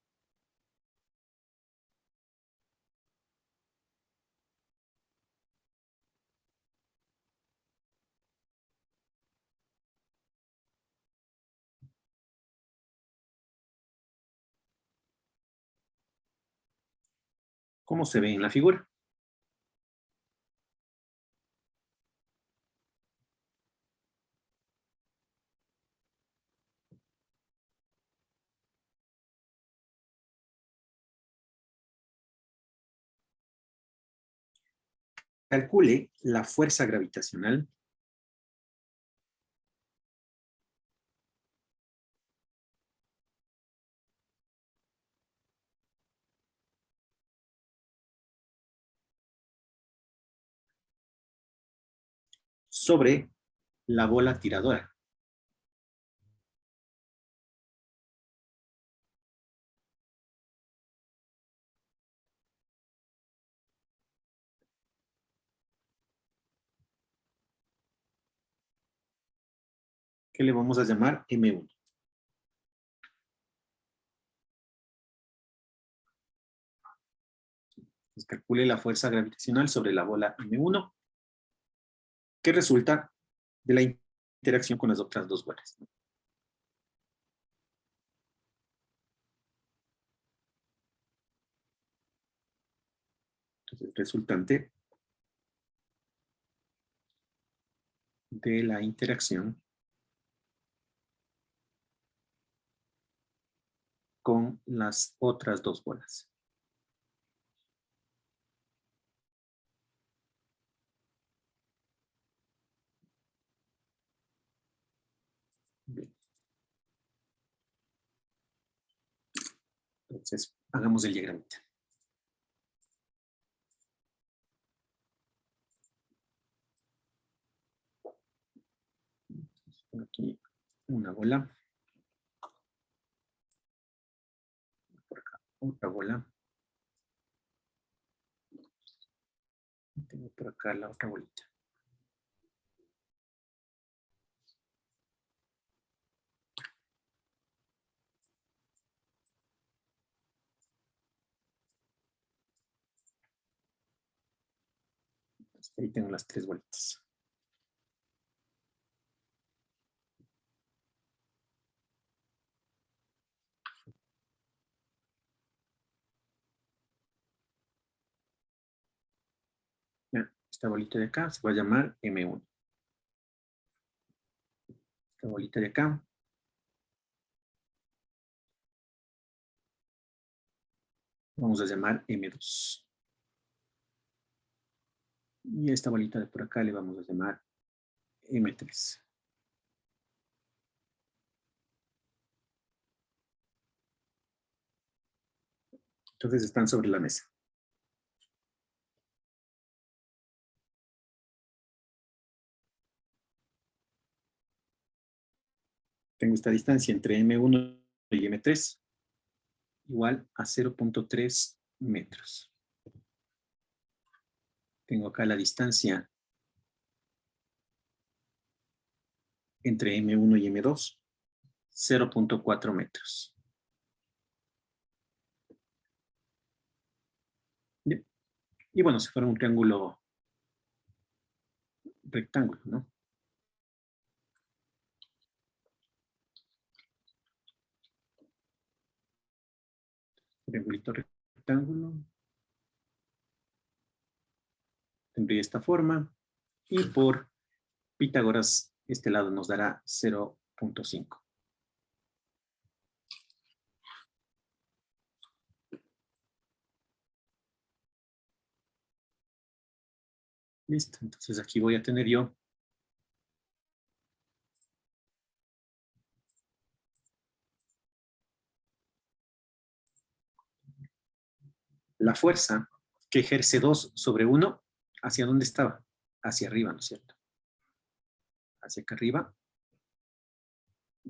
Speaker 1: ¿Cómo se ve en la figura? Calcule la fuerza gravitacional sobre la bola tiradora. Que le vamos a llamar M1. Entonces, calcule la fuerza gravitacional sobre la bola M1, que resulta de la interacción con las otras dos bolas. Entonces, resultante de la interacción con las otras dos bolas. Bien. Entonces, hagamos el diagramita. Tengo aquí una bola. Por acá otra bola. Tengo por acá la otra bolita. Entonces, ahí tengo las 3 bolitas. Ya, esta bolita de acá se va a llamar M1. Esta bolita de acá vamos a llamar M2. Y esta bolita de por acá le vamos a llamar M3. Entonces están sobre la mesa. Tengo esta distancia entre M1 y M3 igual a 0.3 metros. Tengo acá la distancia entre M1 y M2, 0.4 metros. Bien. Y bueno, si fuera un triángulo rectángulo, ¿no? Triangulito rectángulo. Tendría esta forma. Y por Pitágoras, este lado nos dará 0.5. Listo. Entonces aquí voy a tener yo la fuerza que ejerce 2 sobre 1. ¿Hacia dónde estaba? Hacia arriba, ¿no es cierto? Hacia acá arriba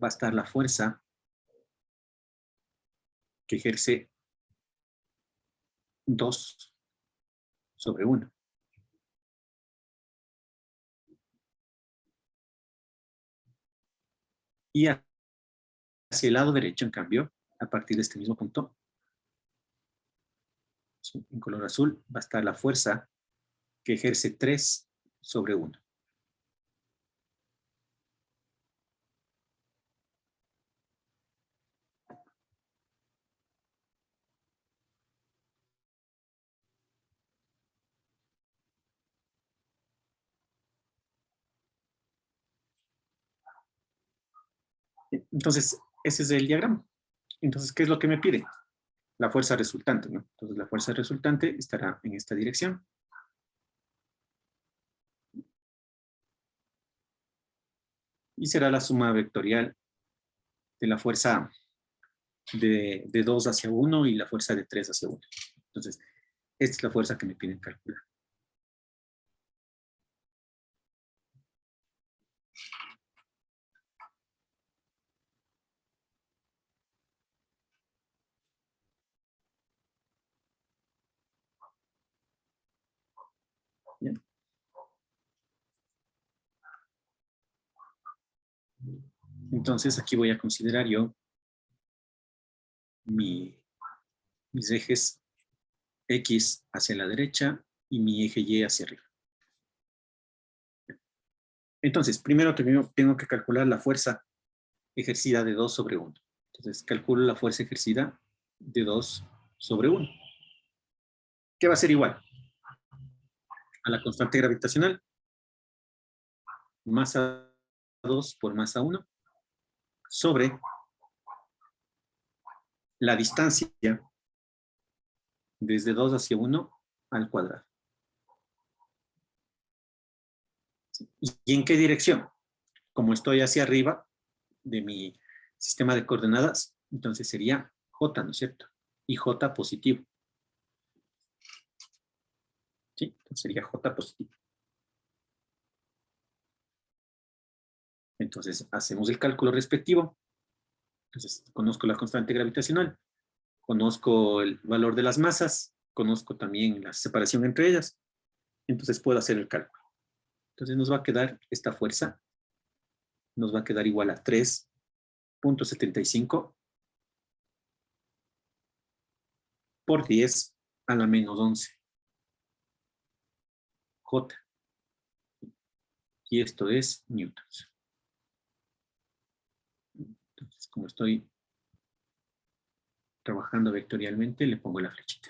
Speaker 1: va a estar la fuerza que ejerce 2 sobre 1. Y hacia el lado derecho, en cambio, a partir de este mismo punto, en color azul, va a estar la fuerza que ejerce 3 sobre 1. Entonces, ese es el diagrama. Entonces, ¿qué es lo que me pide? La fuerza resultante, ¿no? Entonces, la fuerza resultante estará en esta dirección. Y será la suma vectorial de la fuerza de 2 hacia 1 y la fuerza de 3 hacia 1. Entonces, esta es la fuerza que me piden calcular. ¿Bien? Entonces, aquí voy a considerar yo mis ejes X hacia la derecha y mi eje Y hacia arriba. Entonces, primero tengo que calcular la fuerza ejercida de 2 sobre 1. Entonces, calculo la fuerza ejercida de 2 sobre 1. ¿Qué va a ser igual? A la constante gravitacional, masa 2 por masa 1, sobre la distancia desde 2 hacia 1 al cuadrado. ¿Y en qué dirección? Como estoy hacia arriba de mi sistema de coordenadas, entonces sería J, ¿no es cierto? Y J positivo. ¿Sí? Entonces sería J positivo. Entonces hacemos el cálculo respectivo. Entonces conozco la constante gravitacional, conozco el valor de las masas, conozco también la separación entre ellas. Entonces puedo hacer el cálculo. Entonces nos va a quedar esta fuerza, nos va a quedar igual a 3.75 por 10 a la menos 11. J. Y esto es newtons. Entonces, como estoy trabajando vectorialmente, le pongo la flechita.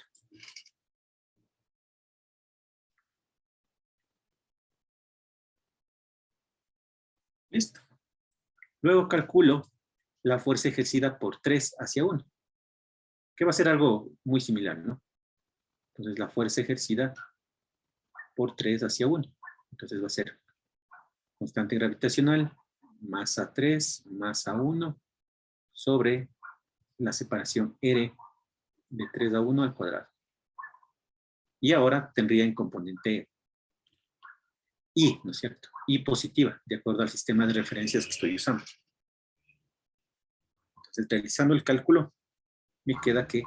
Speaker 1: Listo. Luego calculo la fuerza ejercida por 3 hacia 1, que va a ser algo muy similar, ¿no? Entonces, la fuerza ejercida por 3 hacia 1. Entonces, va a ser constante gravitacional, masa 3, masa 1, sobre la separación R de 3 a 1 al cuadrado. Y ahora tendría en componente I, ¿no es cierto? I positiva, de acuerdo al sistema de referencias que estoy usando. Entonces, realizando el cálculo, me queda que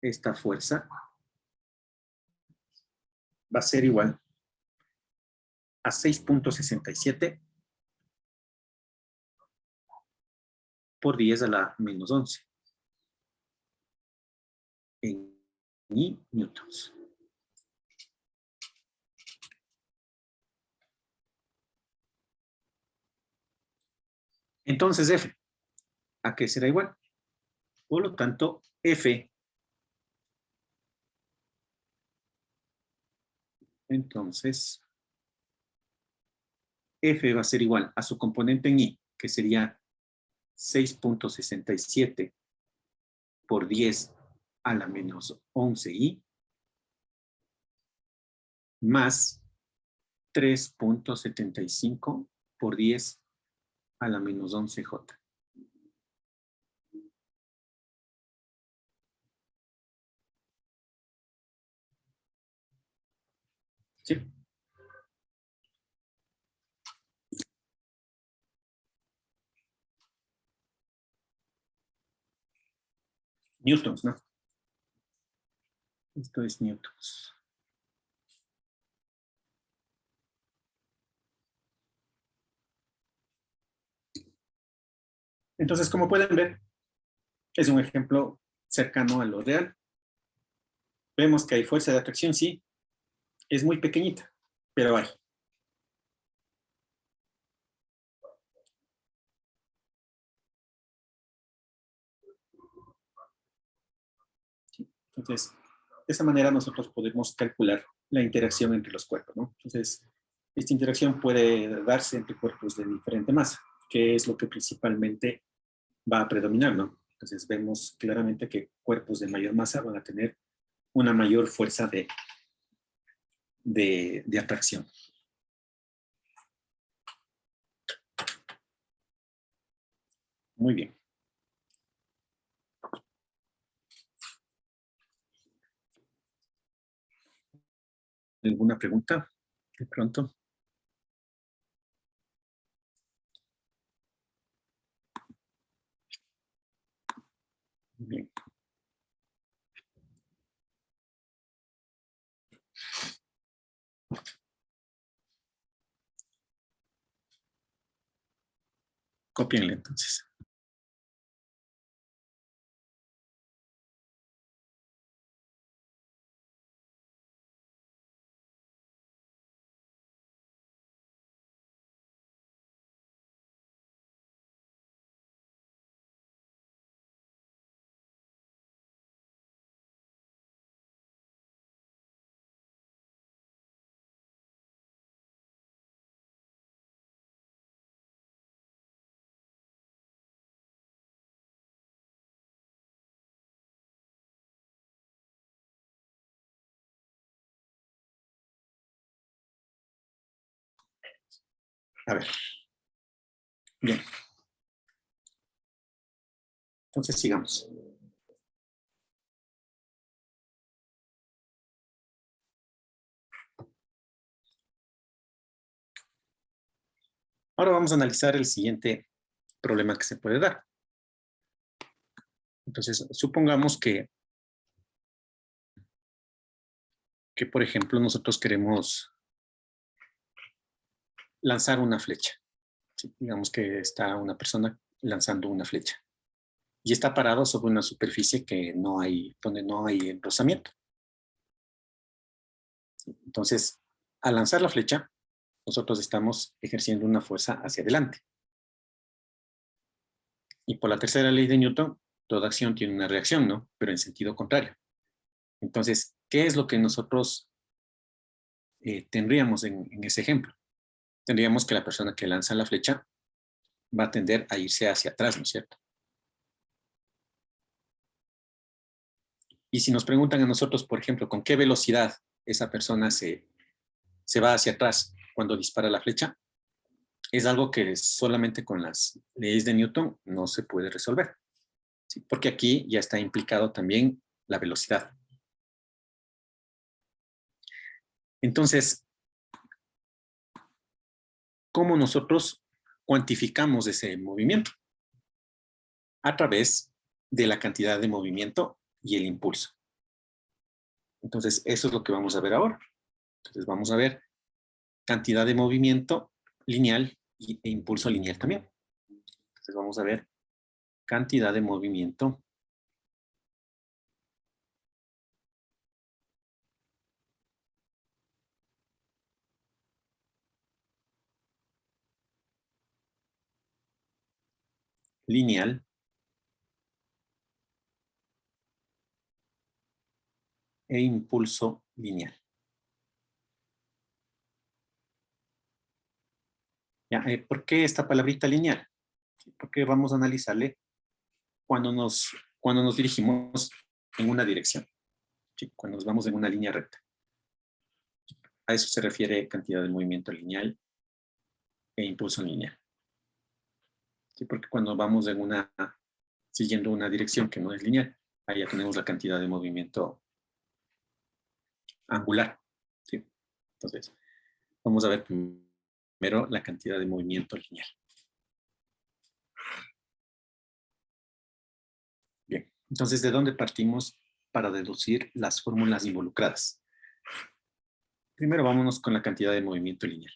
Speaker 1: esta fuerza va a ser igual a 6.67 por 10 a la menos 11 en I newtons. Entonces F, ¿a qué será igual? Por lo tanto, F, entonces, F va a ser igual a su componente en I, que sería 6.67 por 10 a la menos 11i, más 3.75 por 10 a la menos 11j. ¿Sí? Newtons, ¿no? Esto es newtons. Entonces, como pueden ver, es un ejemplo cercano a lo real. Vemos que hay fuerza de atracción, sí, es muy pequeñita, pero hay. Entonces, de esa manera nosotros podemos calcular la interacción entre los cuerpos, ¿no? Entonces, esta interacción puede darse entre cuerpos de diferente masa, que es lo que principalmente va a predominar, ¿no? Entonces, vemos claramente que cuerpos de mayor masa van a tener una mayor fuerza de atracción. Muy bien. ¿Alguna pregunta de pronto? Bien. Cópienle entonces. A ver. Bien. Entonces sigamos. Ahora vamos a analizar el siguiente problema que se puede dar. Entonces, supongamos que por ejemplo, nosotros queremos lanzar una flecha. ¿Sí? Digamos que está una persona lanzando una flecha y está parado sobre una superficie donde no hay rozamiento. Entonces, al lanzar la flecha, nosotros estamos ejerciendo una fuerza hacia adelante. Y por la tercera ley de Newton, toda acción tiene una reacción, ¿no? Pero en sentido contrario. Entonces, ¿qué es lo que nosotros tendríamos en ese ejemplo? Tendríamos que la persona que lanza la flecha va a tender a irse hacia atrás, ¿no es cierto? Y si nos preguntan a nosotros, por ejemplo, con qué velocidad esa persona se va hacia atrás cuando dispara la flecha, es algo que solamente con las leyes de Newton no se puede resolver. ¿Sí? Porque aquí ya está implicado también la velocidad. Entonces, ¿cómo nosotros cuantificamos ese movimiento? A través de la cantidad de movimiento y el impulso. Entonces, eso es lo que vamos a ver ahora. Entonces, vamos a ver cantidad de movimiento lineal e impulso lineal también. Entonces, vamos a ver cantidad de movimiento lineal e impulso lineal. Ya, ¿por qué esta palabrita lineal? Porque vamos a analizarle cuando nos dirigimos en una dirección, ¿sí? Cuando nos vamos en una línea recta. A eso se refiere cantidad de movimiento lineal e impulso lineal. ¿Sí? Porque cuando vamos siguiendo una dirección que no es lineal, ahí ya tenemos la cantidad de movimiento angular. ¿Sí? Entonces, vamos a ver primero la cantidad de movimiento lineal. Bien, entonces, ¿de dónde partimos para deducir las fórmulas involucradas? Primero vámonos con la cantidad de movimiento lineal.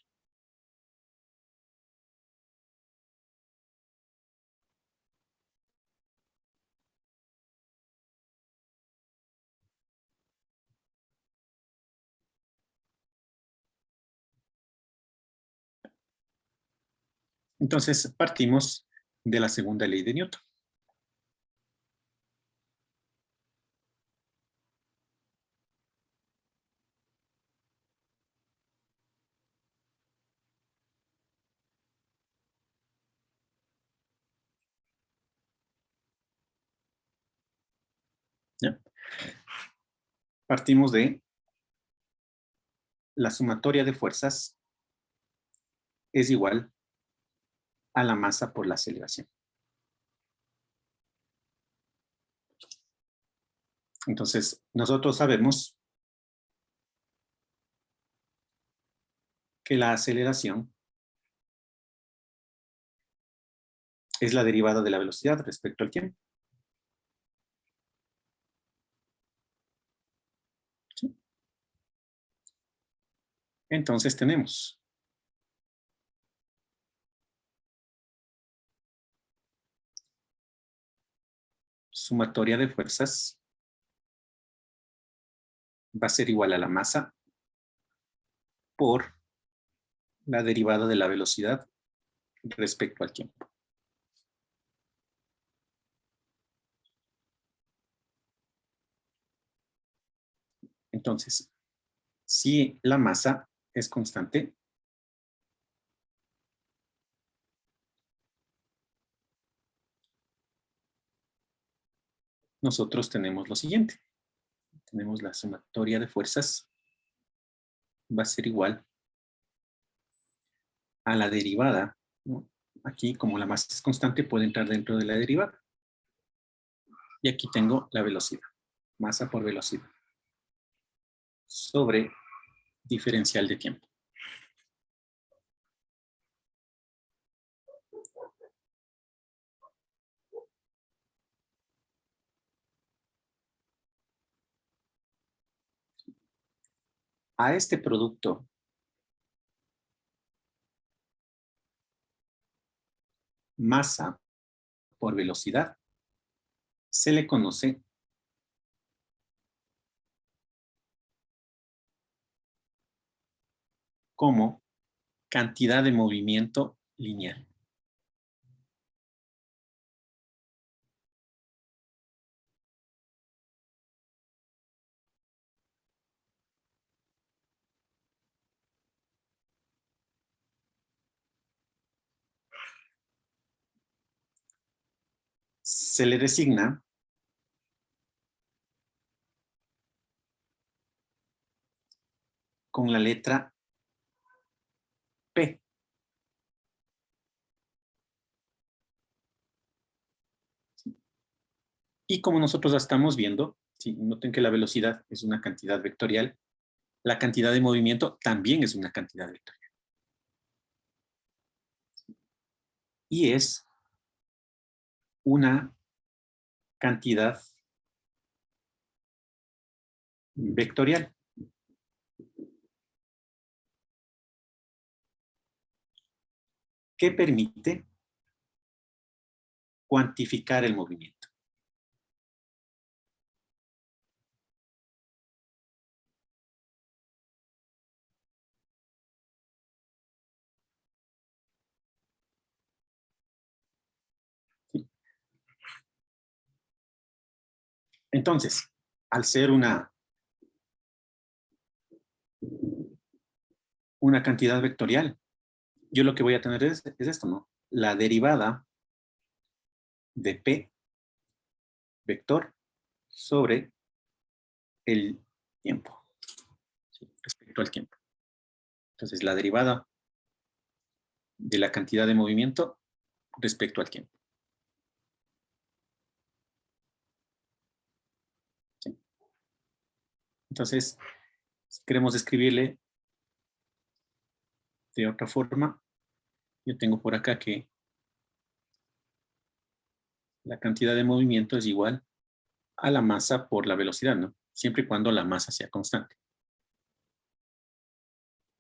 Speaker 1: Entonces, partimos de la segunda ley de Newton. ¿Ya? Partimos de la sumatoria de fuerzas es igual a la masa por la aceleración. Entonces, nosotros sabemos que la aceleración es la derivada de la velocidad respecto al tiempo. ¿Sí? Entonces tenemos sumatoria de fuerzas va a ser igual a la masa por la derivada de la velocidad respecto al tiempo. Entonces, si la masa es constante, nosotros tenemos lo siguiente. Tenemos la sumatoria de fuerzas va a ser igual a la derivada, ¿no? Aquí, como la masa es constante, puede entrar dentro de la derivada. Y aquí tengo la velocidad, masa por velocidad, sobre diferencial de tiempo. A este producto masa por velocidad se le conoce como cantidad de movimiento lineal. Se le designa con la letra P. Y como nosotros la estamos viendo, ¿sí? Noten que la velocidad es una cantidad vectorial, la cantidad de movimiento también es una cantidad vectorial. Y es una cantidad vectorial. Que permite cuantificar el movimiento. ¿Sí? Entonces, al ser una cantidad vectorial, yo lo que voy a tener es esto, ¿no? La derivada de P vector sobre el tiempo, ¿sí? Respecto al tiempo. Entonces, la derivada de la cantidad de movimiento respecto al tiempo. ¿Sí? Entonces, si queremos escribirle de otra forma, yo tengo por acá que la cantidad de movimiento es igual a la masa por la velocidad, ¿no? Siempre y cuando la masa sea constante.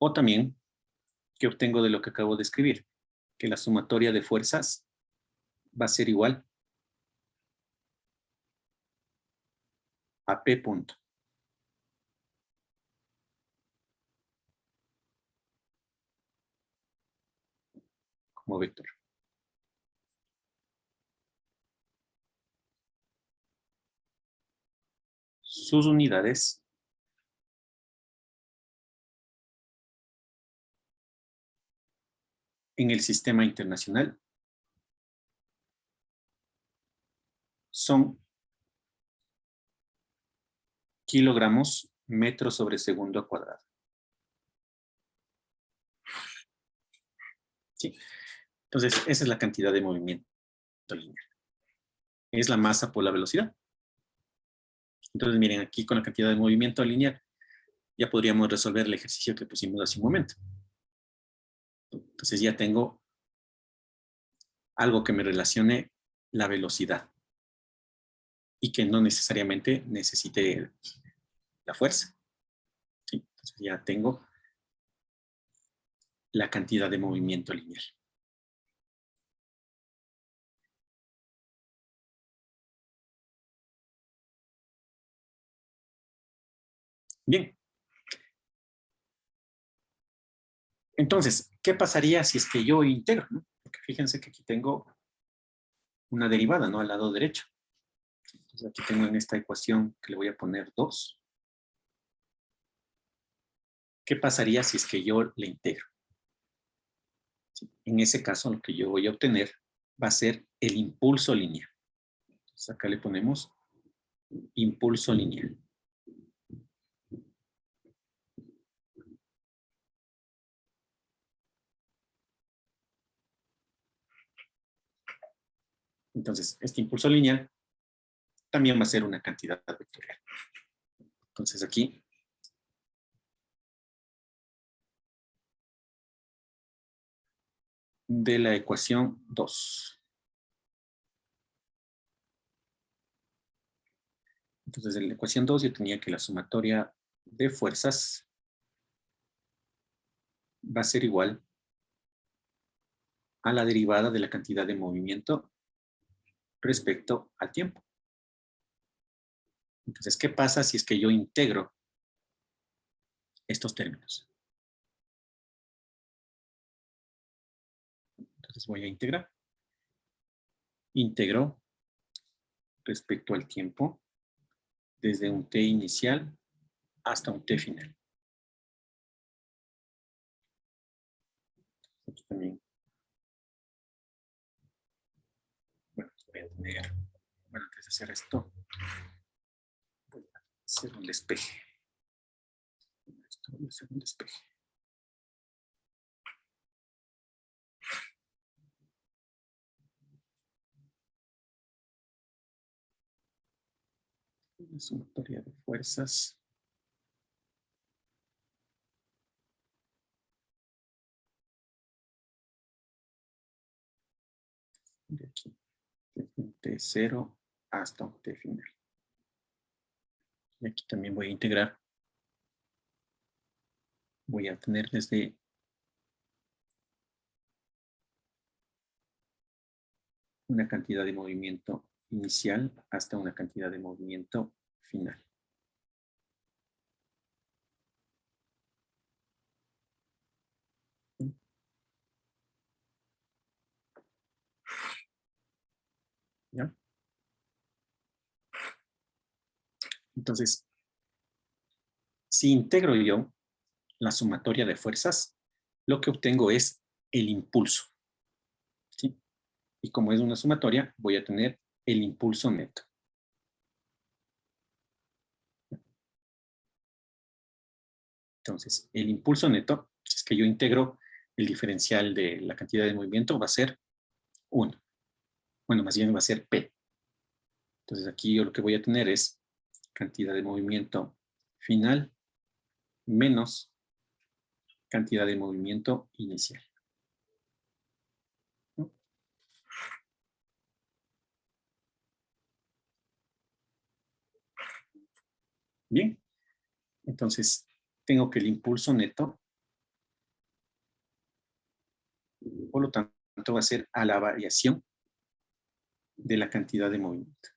Speaker 1: O también, ¿qué obtengo de lo que acabo de escribir? Que la sumatoria de fuerzas va a ser igual a P punto. Como vector. Sus unidades en el sistema internacional son kilogramos metros sobre segundo cuadrado. ¿Sí? Entonces, esa es la cantidad de movimiento lineal. Es la masa por la velocidad. Entonces, miren, aquí con la cantidad de movimiento lineal ya podríamos resolver el ejercicio que pusimos hace un momento. Entonces ya tengo algo que me relacione la velocidad y que no necesariamente necesite la fuerza. ¿Sí? Entonces ya tengo la cantidad de movimiento lineal. Bien. Entonces, ¿qué pasaría si es que yo integro? ¿No? Porque fíjense que aquí tengo una derivada, ¿no? Al lado derecho. Entonces aquí tengo en esta ecuación que le voy a poner 2. ¿Qué pasaría si es que yo le integro? ¿Sí? En ese caso, lo que yo voy a obtener va a ser el impulso lineal. Entonces acá le ponemos impulso lineal. Entonces, este impulso lineal también va a ser una cantidad vectorial. Entonces aquí de la ecuación 2. Entonces, en la ecuación 2 yo tenía que la sumatoria de fuerzas va a ser igual a la derivada de la cantidad de movimiento respecto al tiempo. Entonces, ¿qué pasa si es que yo integro estos términos? Entonces voy a integrar. Integro respecto al tiempo desde un t inicial hasta un t final. Aquí también. Bueno, voy a tener, bueno, antes de hacer esto, voy a hacer un despeje. Esto voy a hacer un despeje. La sumatoria de fuerzas. De aquí, desde un T0 hasta un T final. Y aquí también voy a integrar. Voy a tener desde una cantidad de movimiento inicial hasta una cantidad de movimiento final. ¿Ya? Entonces, si integro yo la sumatoria de fuerzas, lo que obtengo es el impulso. ¿Sí? Y como es una sumatoria, voy a tener el impulso neto. Entonces, el impulso neto, si es que yo integro el diferencial de la cantidad de movimiento, va a ser 1. Bueno, más bien va a ser P. Entonces, aquí yo lo que voy a tener es cantidad de movimiento final menos cantidad de movimiento inicial. ¿No? Bien, entonces tengo que el impulso neto, por lo tanto, va a ser a la variación de la cantidad de movimiento.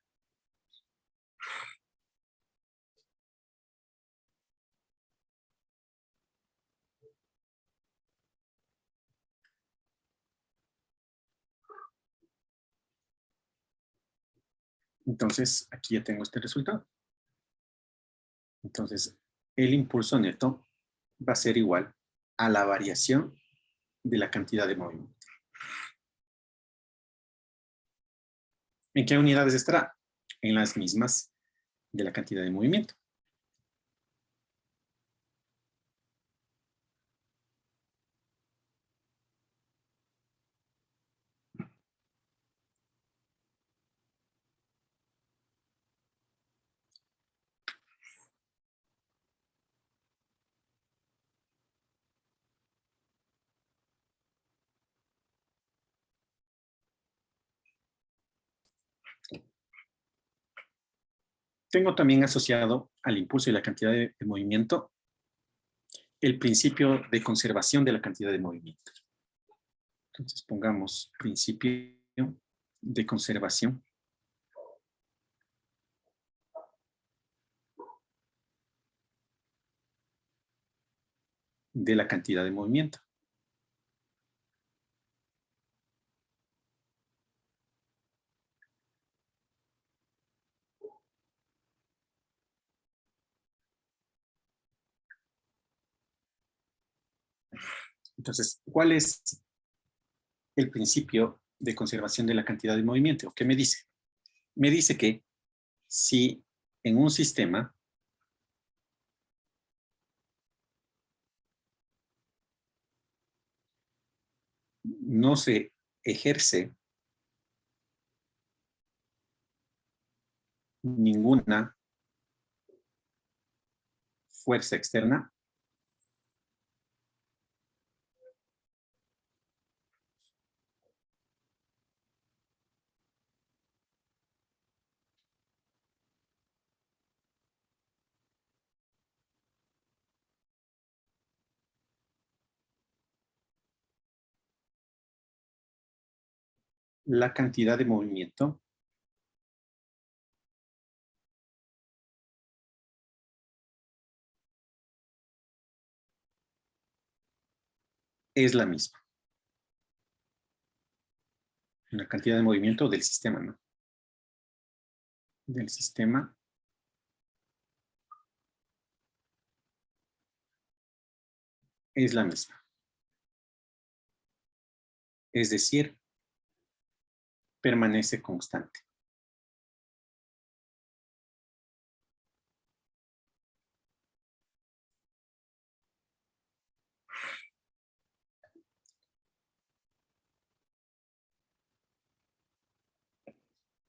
Speaker 1: Entonces, aquí ya tengo este resultado. Entonces, el impulso neto va a ser igual a la variación de la cantidad de movimiento. ¿En qué unidades estará? En las mismas de la cantidad de movimiento. Tengo también asociado al impulso y la cantidad de movimiento el principio de conservación de la cantidad de movimiento. Entonces pongamos principio de conservación de la cantidad de movimiento. Entonces, ¿cuál es el principio de conservación de la cantidad de movimiento? ¿Qué me dice? Me dice que si en un sistema no se ejerce ninguna fuerza externa, la cantidad de movimiento es la misma. La cantidad de movimiento del sistema, ¿no? Del sistema es la misma. Es decir, permanece constante.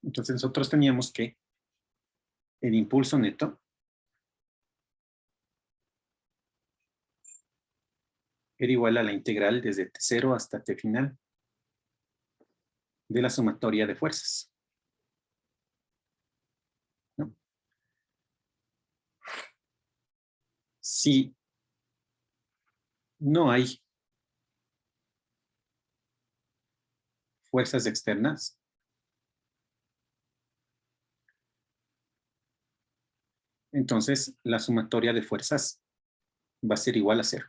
Speaker 1: Entonces nosotros teníamos que el impulso neto era igual a la integral desde T0 hasta T final de la sumatoria de fuerzas, ¿no? Si no hay fuerzas externas, entonces la sumatoria de fuerzas va a ser igual a 0.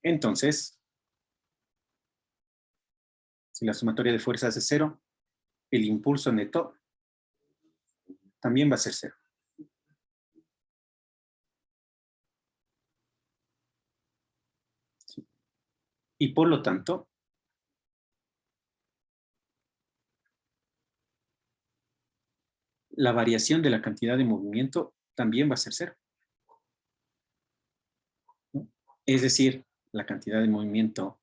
Speaker 1: Entonces, Si la sumatoria de fuerzas es 0, el impulso neto también va a ser 0. ¿Sí? Y por lo tanto, la variación de la cantidad de movimiento también va a ser 0. ¿No? Es decir, la cantidad de movimiento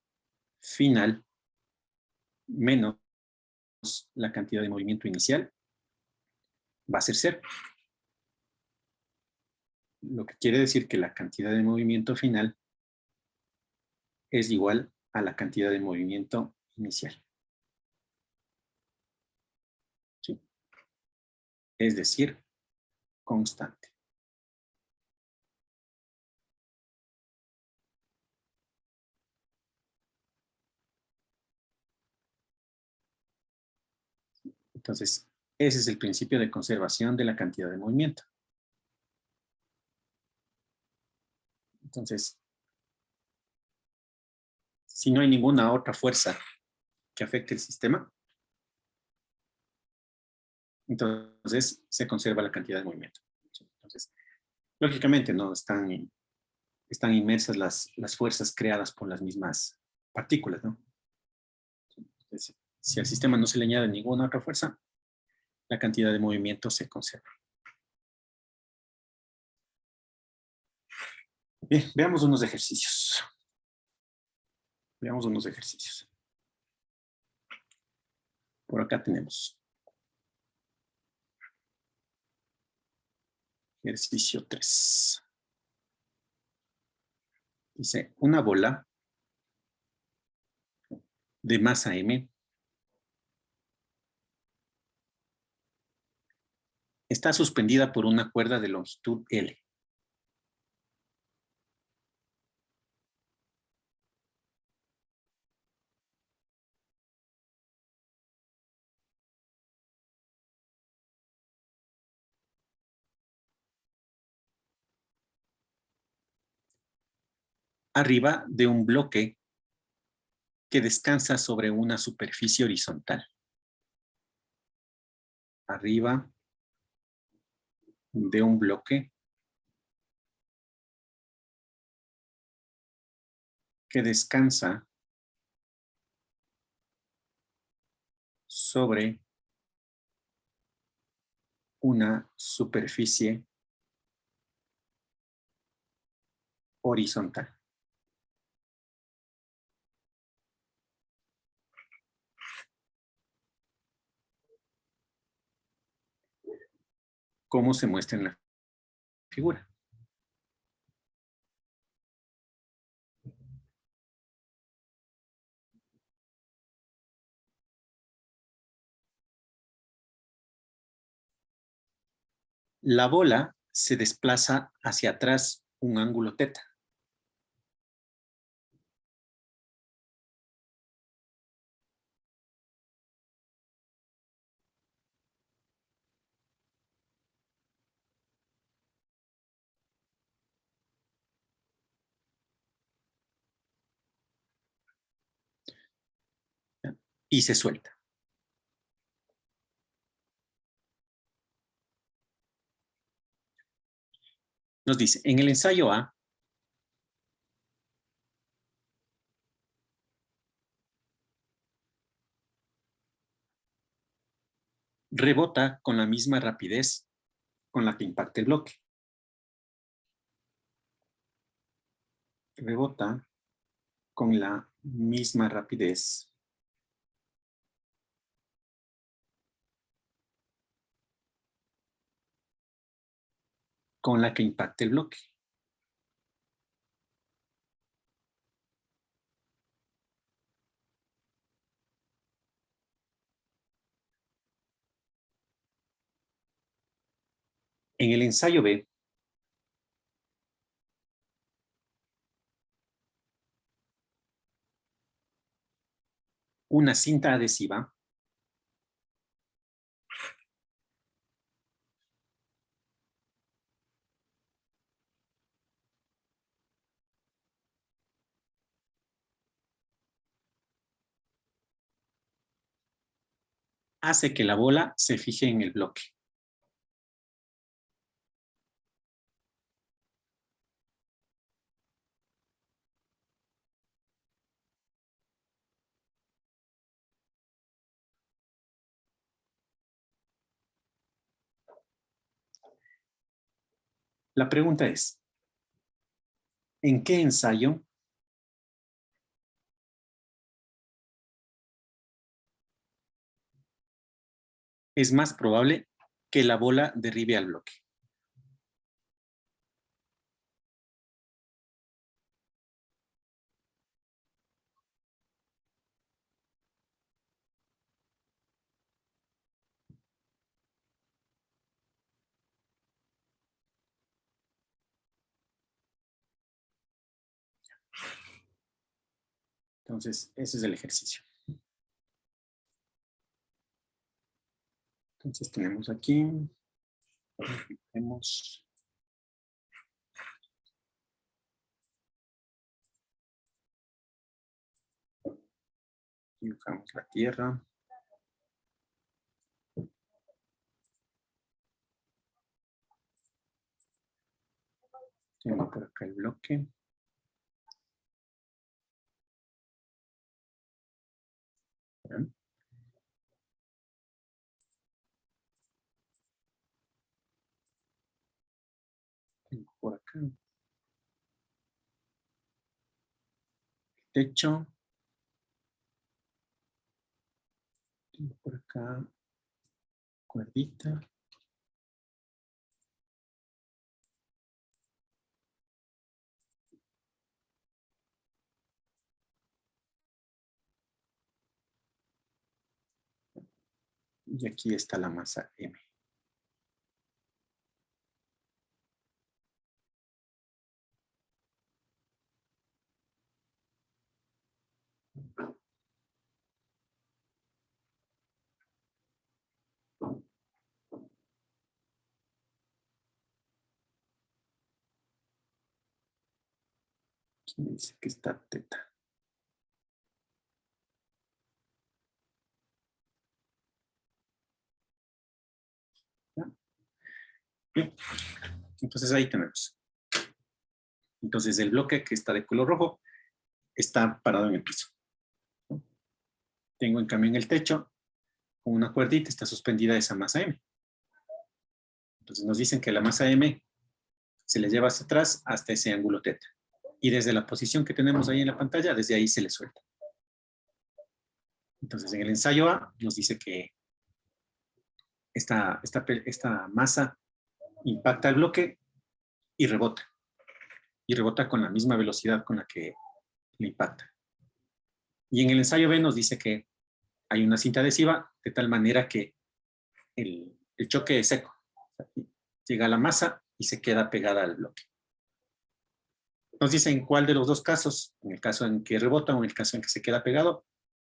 Speaker 1: final menos la cantidad de movimiento inicial va a ser 0. Lo que quiere decir que la cantidad de movimiento final es igual a la cantidad de movimiento inicial. ¿Sí? Es decir, constante. Entonces, ese es el principio de conservación de la cantidad de movimiento. Entonces, si no hay ninguna otra fuerza que afecte el sistema, entonces se conserva la cantidad de movimiento. Entonces, lógicamente no están inmersas las fuerzas creadas por las mismas partículas, ¿no? Entonces, si al sistema no se le añade ninguna otra fuerza, la cantidad de movimiento se conserva. Bien, veamos unos ejercicios. Veamos unos ejercicios. Por acá tenemos ejercicio 3. Dice, una bola de masa M está suspendida por una cuerda de longitud L. Arriba de un bloque que descansa sobre una superficie horizontal. Arriba de un bloque que descansa sobre una superficie horizontal. ¿Cómo se muestra en la figura? La bola se desplaza hacia atrás un ángulo teta. Y se suelta. Nos dice, en el ensayo A, rebota con la misma rapidez con la que impacta el bloque. Rebota con la misma rapidez con la que impacta el bloque. En el ensayo B, una cinta adhesiva hace que la bola se fije en el bloque. La pregunta es, ¿en qué ensayo es más probable que la bola derribe al bloque? Entonces, ese es el ejercicio. Entonces, tenemos aquí, vemos, dibujamos la Tierra. Tengo por acá el bloque. ¿Ven? Tengo por acá el techo. Tengo por acá cuerdita. Y aquí está la masa M. Aquí me dice que está teta. ¿Ya? Bien. Entonces ahí tenemos. Entonces el bloque que está de color rojo está parado en el piso. Tengo en cambio en el techo, con una cuerdita, está suspendida esa masa M. Entonces nos dicen que la masa M se le lleva hacia atrás hasta ese ángulo teta. Y desde la posición que tenemos ahí en la pantalla, desde ahí se le suelta. Entonces en el ensayo A nos dice que esta masa impacta el bloque y rebota. Y rebota con la misma velocidad con la que le impacta. Y en el ensayo B nos dice que hay una cinta adhesiva de tal manera que el choque es seco. Llega a la masa y se queda pegada al bloque. Nos dice en cuál de los dos casos, en el caso en que rebota o en el caso en que se queda pegado,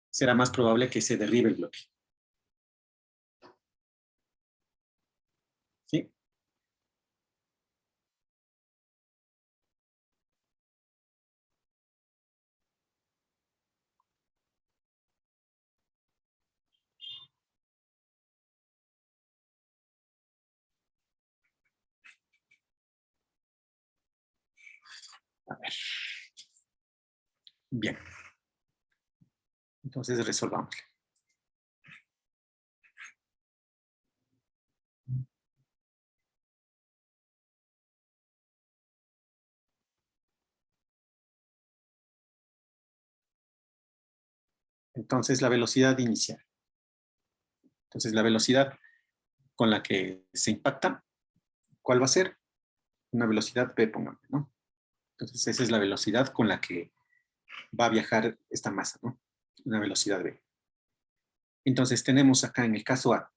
Speaker 1: será más probable que se derribe el bloque. ¿Sí? A ver. Bien. Entonces resolvamos. Entonces la velocidad inicial. Entonces la velocidad con la que se impacta, ¿cuál va a ser? Una velocidad v, pongamos, ¿no? Entonces esa es la velocidad con la que va a viajar esta masa, ¿no? Una velocidad v. Entonces tenemos acá en el caso A,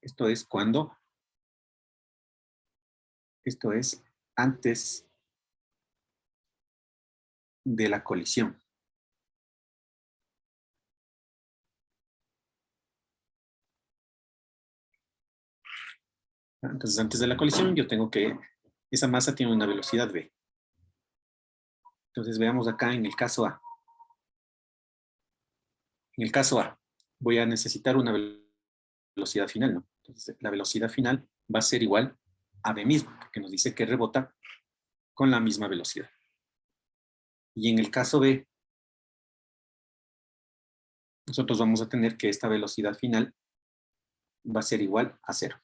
Speaker 1: esto es cuando, esto es antes de la colisión. Entonces antes de la colisión yo tengo que, esa masa tiene una velocidad v. Entonces veamos acá en el caso A. En el caso A, voy a necesitar una velocidad final, ¿no? Entonces, la velocidad final va a ser igual a v mismo, porque nos dice que rebota con la misma velocidad. Y en el caso B, nosotros vamos a tener que esta velocidad final va a ser igual a 0.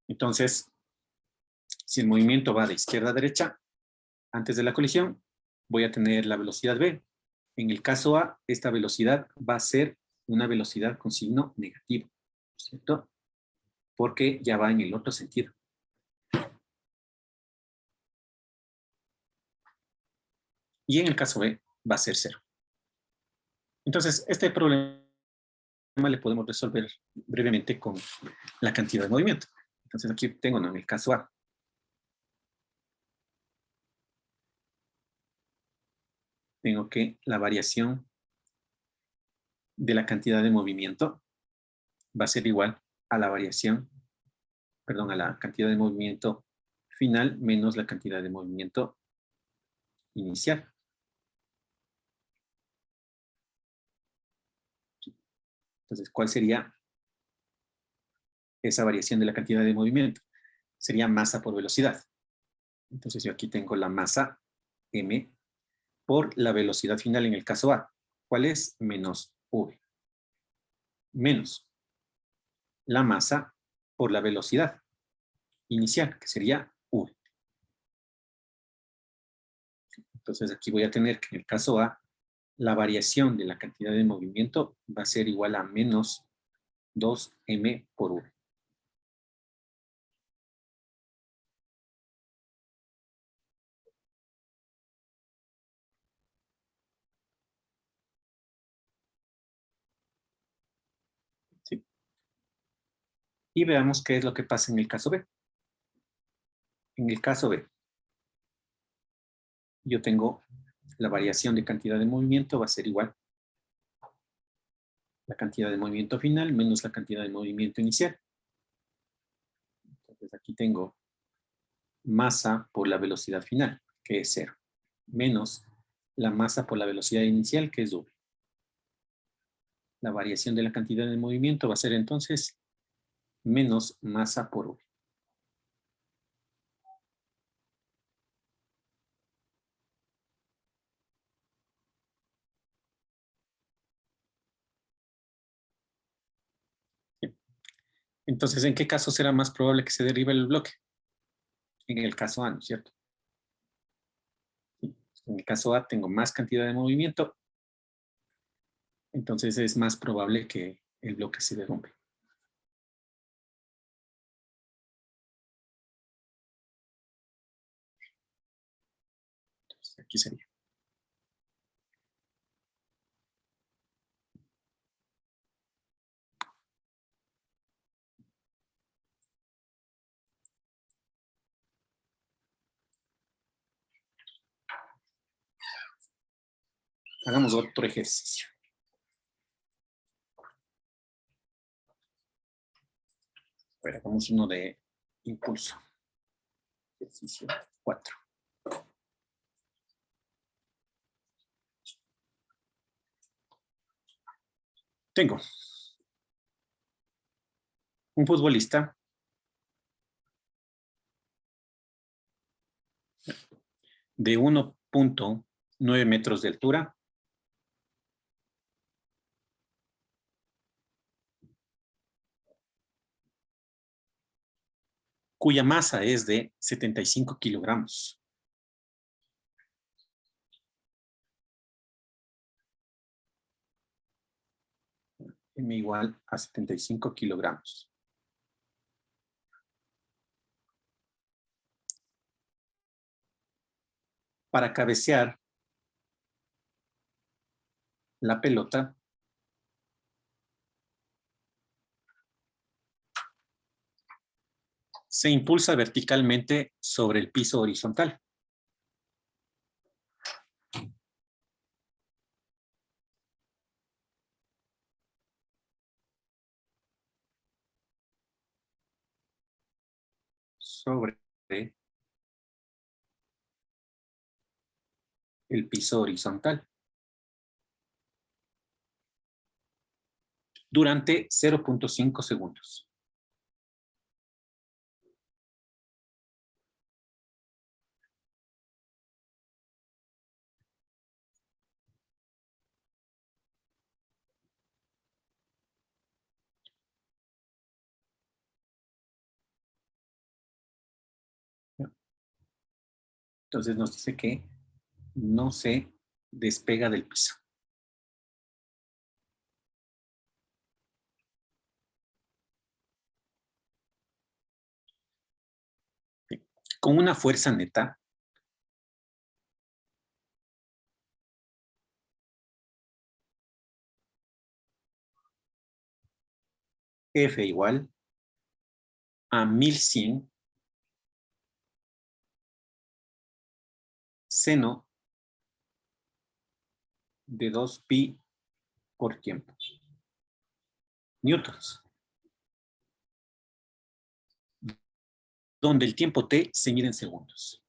Speaker 1: Entonces, si el movimiento va de izquierda a derecha, antes de la colisión, voy a tener la velocidad v. En el caso A, esta velocidad va a ser una velocidad con signo negativo, ¿cierto? Porque ya va en el otro sentido. Y en el caso B, va a ser 0. Entonces, este problema le podemos resolver brevemente con la cantidad de movimiento. Entonces, aquí tengo, ¿no? En el caso A, tengo que la variación de la cantidad de movimiento va a ser igual a la variación, perdón, a la cantidad de movimiento final menos la cantidad de movimiento inicial. Entonces, ¿cuál sería esa variación de la cantidad de movimiento? Sería masa por velocidad. Entonces, yo aquí tengo la masa m por la velocidad final en el caso A. ¿Cuál es? Menos v. Menos la masa por la velocidad inicial, que sería v. Entonces, aquí voy a tener que en el caso A, la variación de la cantidad de movimiento va a ser igual a menos 2m por v. ¿Sí? Y veamos qué es lo que pasa en el caso B. En el caso B, yo tengo la variación de cantidad de movimiento va a ser igual a la cantidad de movimiento final menos la cantidad de movimiento inicial. Entonces aquí tengo masa por la velocidad final, que es 0, menos la masa por la velocidad inicial, que es w. La variación de la cantidad de movimiento va a ser entonces menos masa por v. Entonces, ¿en qué caso será más probable que se derribe el bloque? En el caso A, ¿no es cierto? En el caso A tengo más cantidad de movimiento, entonces es más probable que el bloque se derrumbe. Entonces, aquí sería. Hagamos otro ejercicio. A ver, hagamos uno de impulso. Ejercicio 4. Tengo un futbolista de 1.9 metros de altura, cuya masa es de 75 kilogramos. M igual a 75 kilogramos. Para cabecear la pelota, se impulsa verticalmente sobre el piso horizontal. Sobre el piso horizontal durante 0.5 segundos. Entonces nos dice que no se despega del piso. Con una fuerza neta F igual a 1100 seno de 2pi por tiempo. Newtons. Donde el tiempo t se mide en segundos.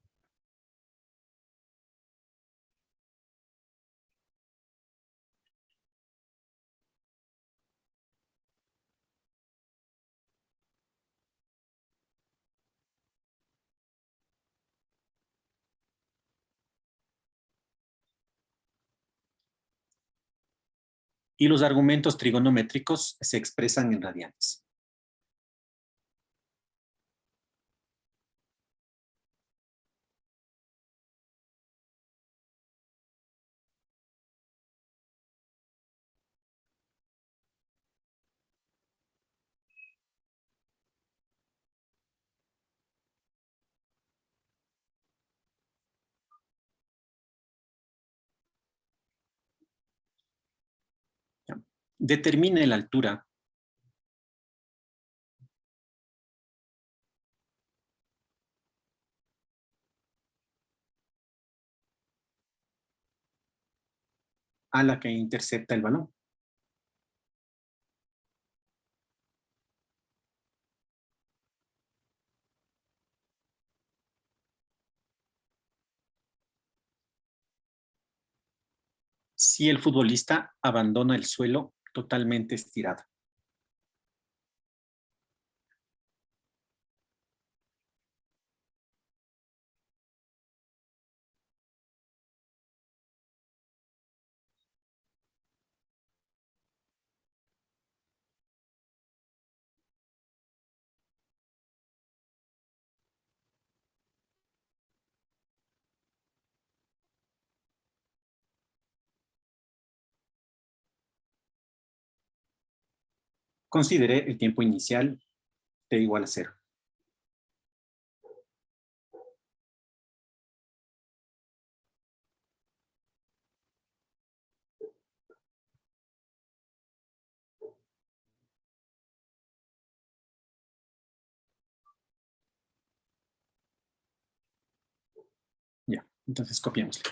Speaker 1: Y los argumentos trigonométricos se expresan en radianes. Determine la altura a la que intercepta el balón. Si el futbolista abandona el suelo totalmente estirado. Considere el tiempo inicial t igual a 0. Ya, entonces copiémoslo.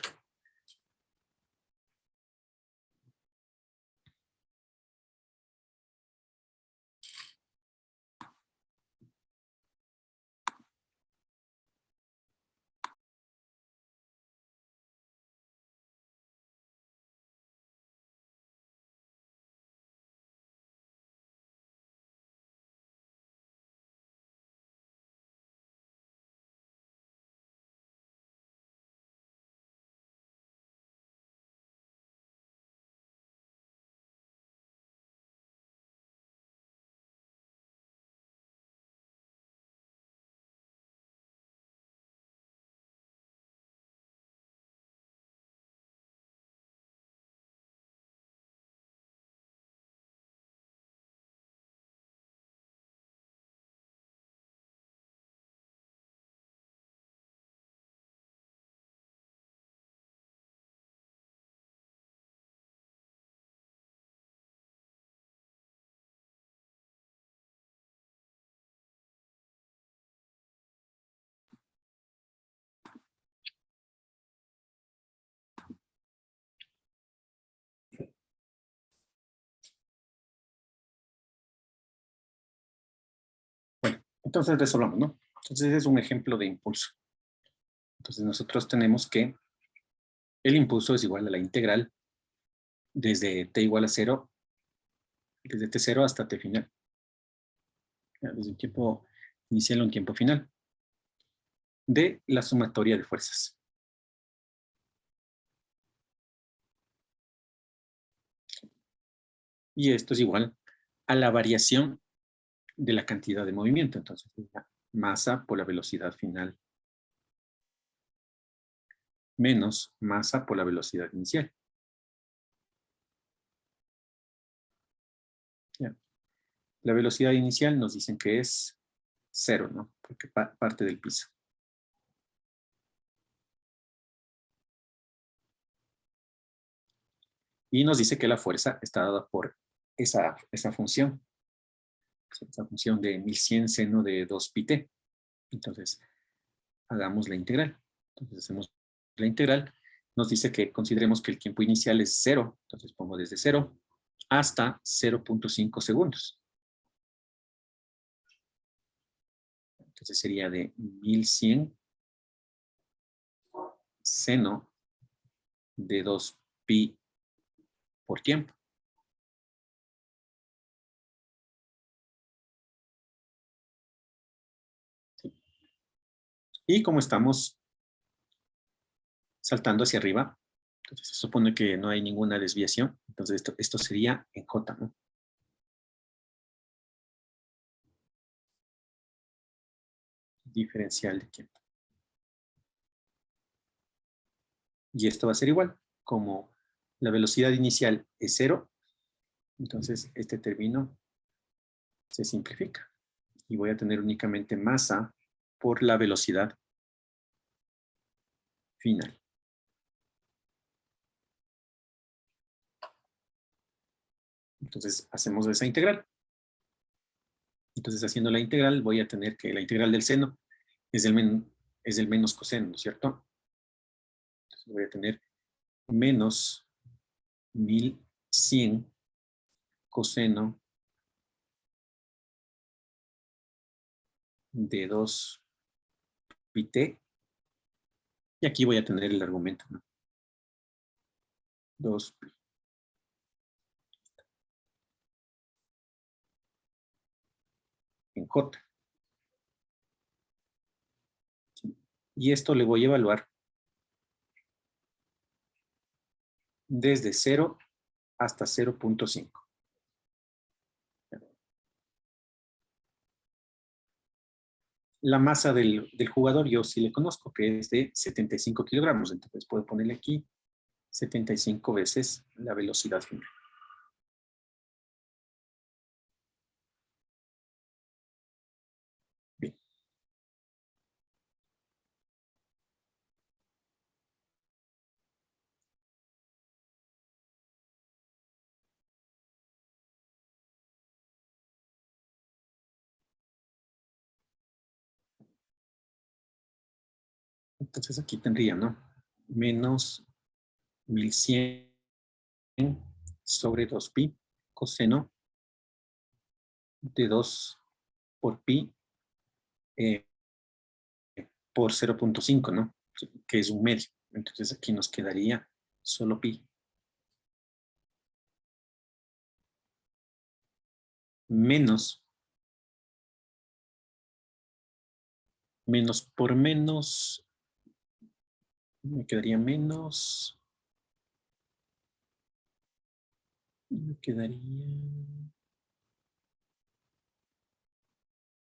Speaker 1: Bueno, entonces resolvamos, ¿no? Entonces es un ejemplo de impulso. Entonces nosotros tenemos que el impulso es igual a la integral desde t igual a 0, desde t0 hasta t final. Desde un tiempo inicial a un tiempo final. De la sumatoria de fuerzas. Y esto es igual a la variación de la cantidad de movimiento. Entonces, la masa por la velocidad final menos masa por la velocidad inicial. ¿Ya? La velocidad inicial nos dicen que es 0, ¿no? Porque parte del piso. Y nos dice que la fuerza está dada por esa función. Esa función de 1100 seno de 2 pi t. Entonces, hagamos la integral. Entonces, hacemos la integral. Nos dice que consideremos que el tiempo inicial es 0. Entonces, pongo desde 0 hasta 0.5 segundos. Entonces, sería de 1100 seno de 2 pi por tiempo. ¿Sí? Y como estamos saltando hacia arriba, entonces se supone que no hay ninguna desviación. Entonces esto sería en J, ¿no? Diferencial de tiempo. Y esto va a ser igual. Como la velocidad inicial es 0, entonces este término se simplifica. Y voy a tener únicamente masa por la velocidad final. Entonces hacemos esa integral. Entonces haciendo la integral voy a tener que la integral del seno es el menos coseno, ¿no es cierto? Entonces voy a tener menos 1100 coseno de 2 pi t. Y aquí voy a tener el argumento, ¿no? 2 pi. En J. Y esto le voy a evaluar desde 0 hasta 0.5. La masa del jugador yo sí le conozco, que es de 75 kilogramos. Entonces puedo ponerle aquí 75 veces la velocidad final. Bien. Entonces aquí tendría, ¿no? Menos 1100 sobre 2 pi coseno de 2 por pi por 0.5, ¿no? Que es un medio. Entonces aquí nos quedaría solo pi. Menos por menos, me quedaría menos, me quedaría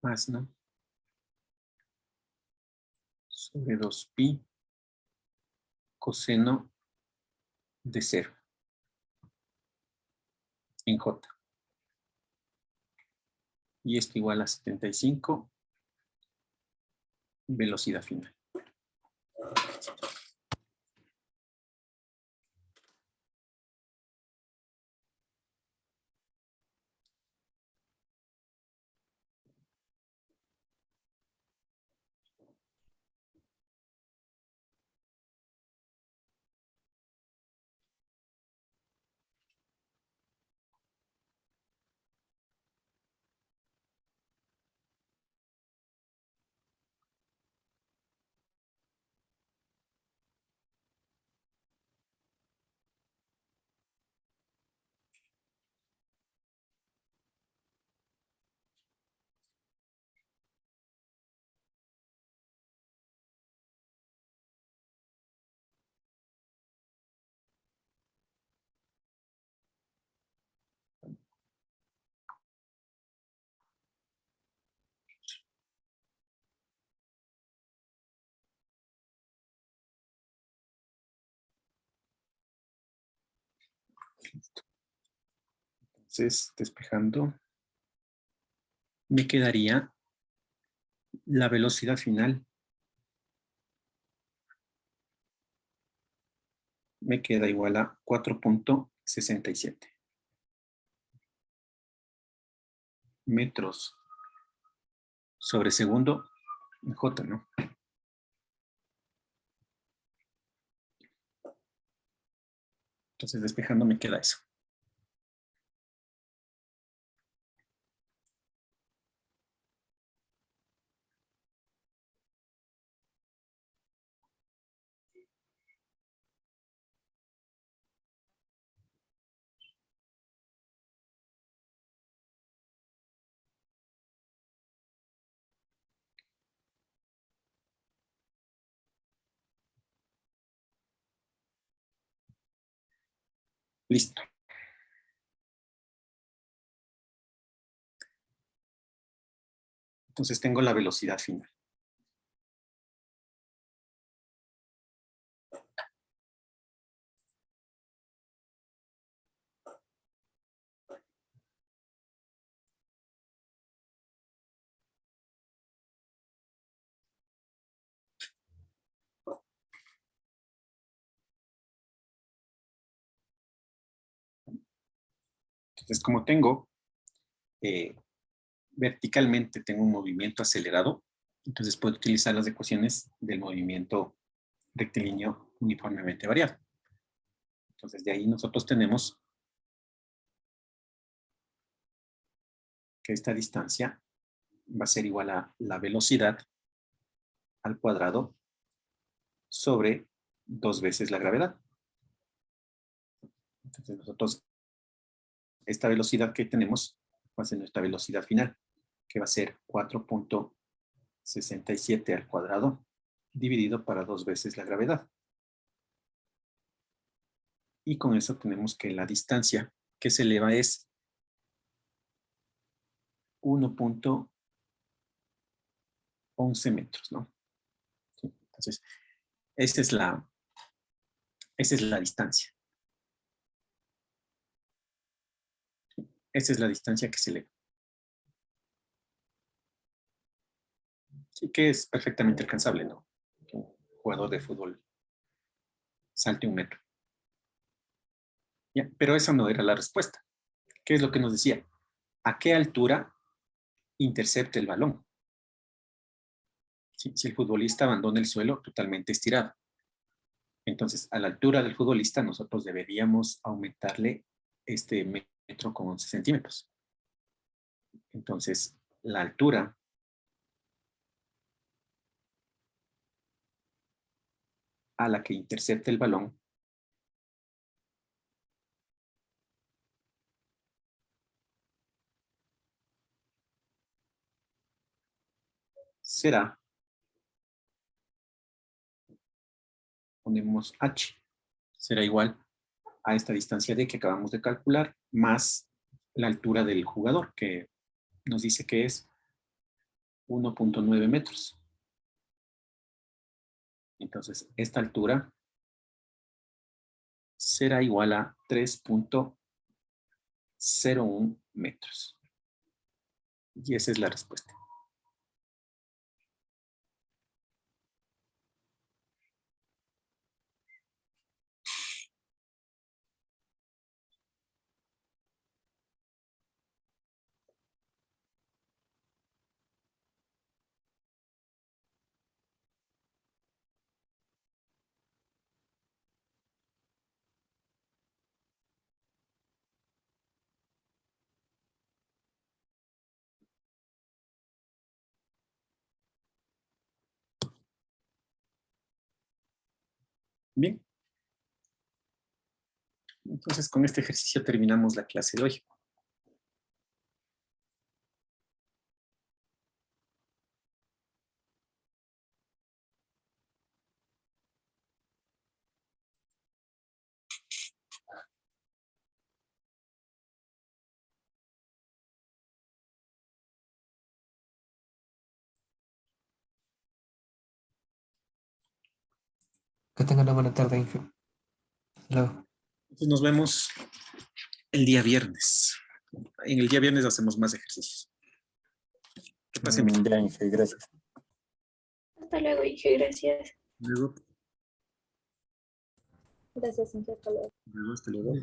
Speaker 1: más, ¿no? Sobre 2 pi coseno de 0 en J. Y esto igual a 75 velocidad final. Listo. Entonces, despejando, me quedaría la velocidad final. Me queda igual a 4.67 metros sobre segundo en J, ¿no? Entonces, despejando me queda eso. Listo. Entonces, tengo la velocidad final. Entonces, como tengo verticalmente tengo un movimiento acelerado, entonces puedo utilizar las ecuaciones del movimiento rectilíneo uniformemente variado. Entonces, de ahí nosotros tenemos que esta distancia va a ser igual a la velocidad al cuadrado sobre 2 veces la gravedad. Entonces, nosotros, esta velocidad que tenemos va a ser nuestra velocidad final, que va a ser 4.67 al cuadrado dividido para 2 veces la gravedad. Y con eso tenemos que la distancia que se eleva es 1.11 metros, ¿no? Sí, entonces, esa es la distancia. Esa es la distancia que se eleva. Sí, que es perfectamente alcanzable, ¿no? Que un jugador de fútbol salte 1 metro. ¿Ya? Pero esa no era la respuesta. ¿Qué es lo que nos decía? ¿A qué altura intercepta el balón? Si el futbolista abandona el suelo totalmente estirado. Entonces, a la altura del futbolista nosotros deberíamos aumentarle este metro con 11 centímetros. Entonces, la altura a la que intercepta el balón será, ponemos h, será igual a esta distancia d que acabamos de calcular, más la altura del jugador, que nos dice que es 1.9 metros. Entonces, esta altura será igual a 3.01 metros. Y esa es la respuesta. Bien. Entonces, con este ejercicio terminamos la clase de hoy.
Speaker 2: Que tengan una buena tarde, Inge. Hasta luego.
Speaker 1: Entonces, nos vemos el día viernes. En el día viernes hacemos más ejercicios. ¿Qué pasa?
Speaker 3: Ya, Inge, gracias.
Speaker 4: Hasta luego, Inge, gracias.
Speaker 1: Luego,
Speaker 4: Gracias, Inge, hasta luego.
Speaker 1: hasta luego.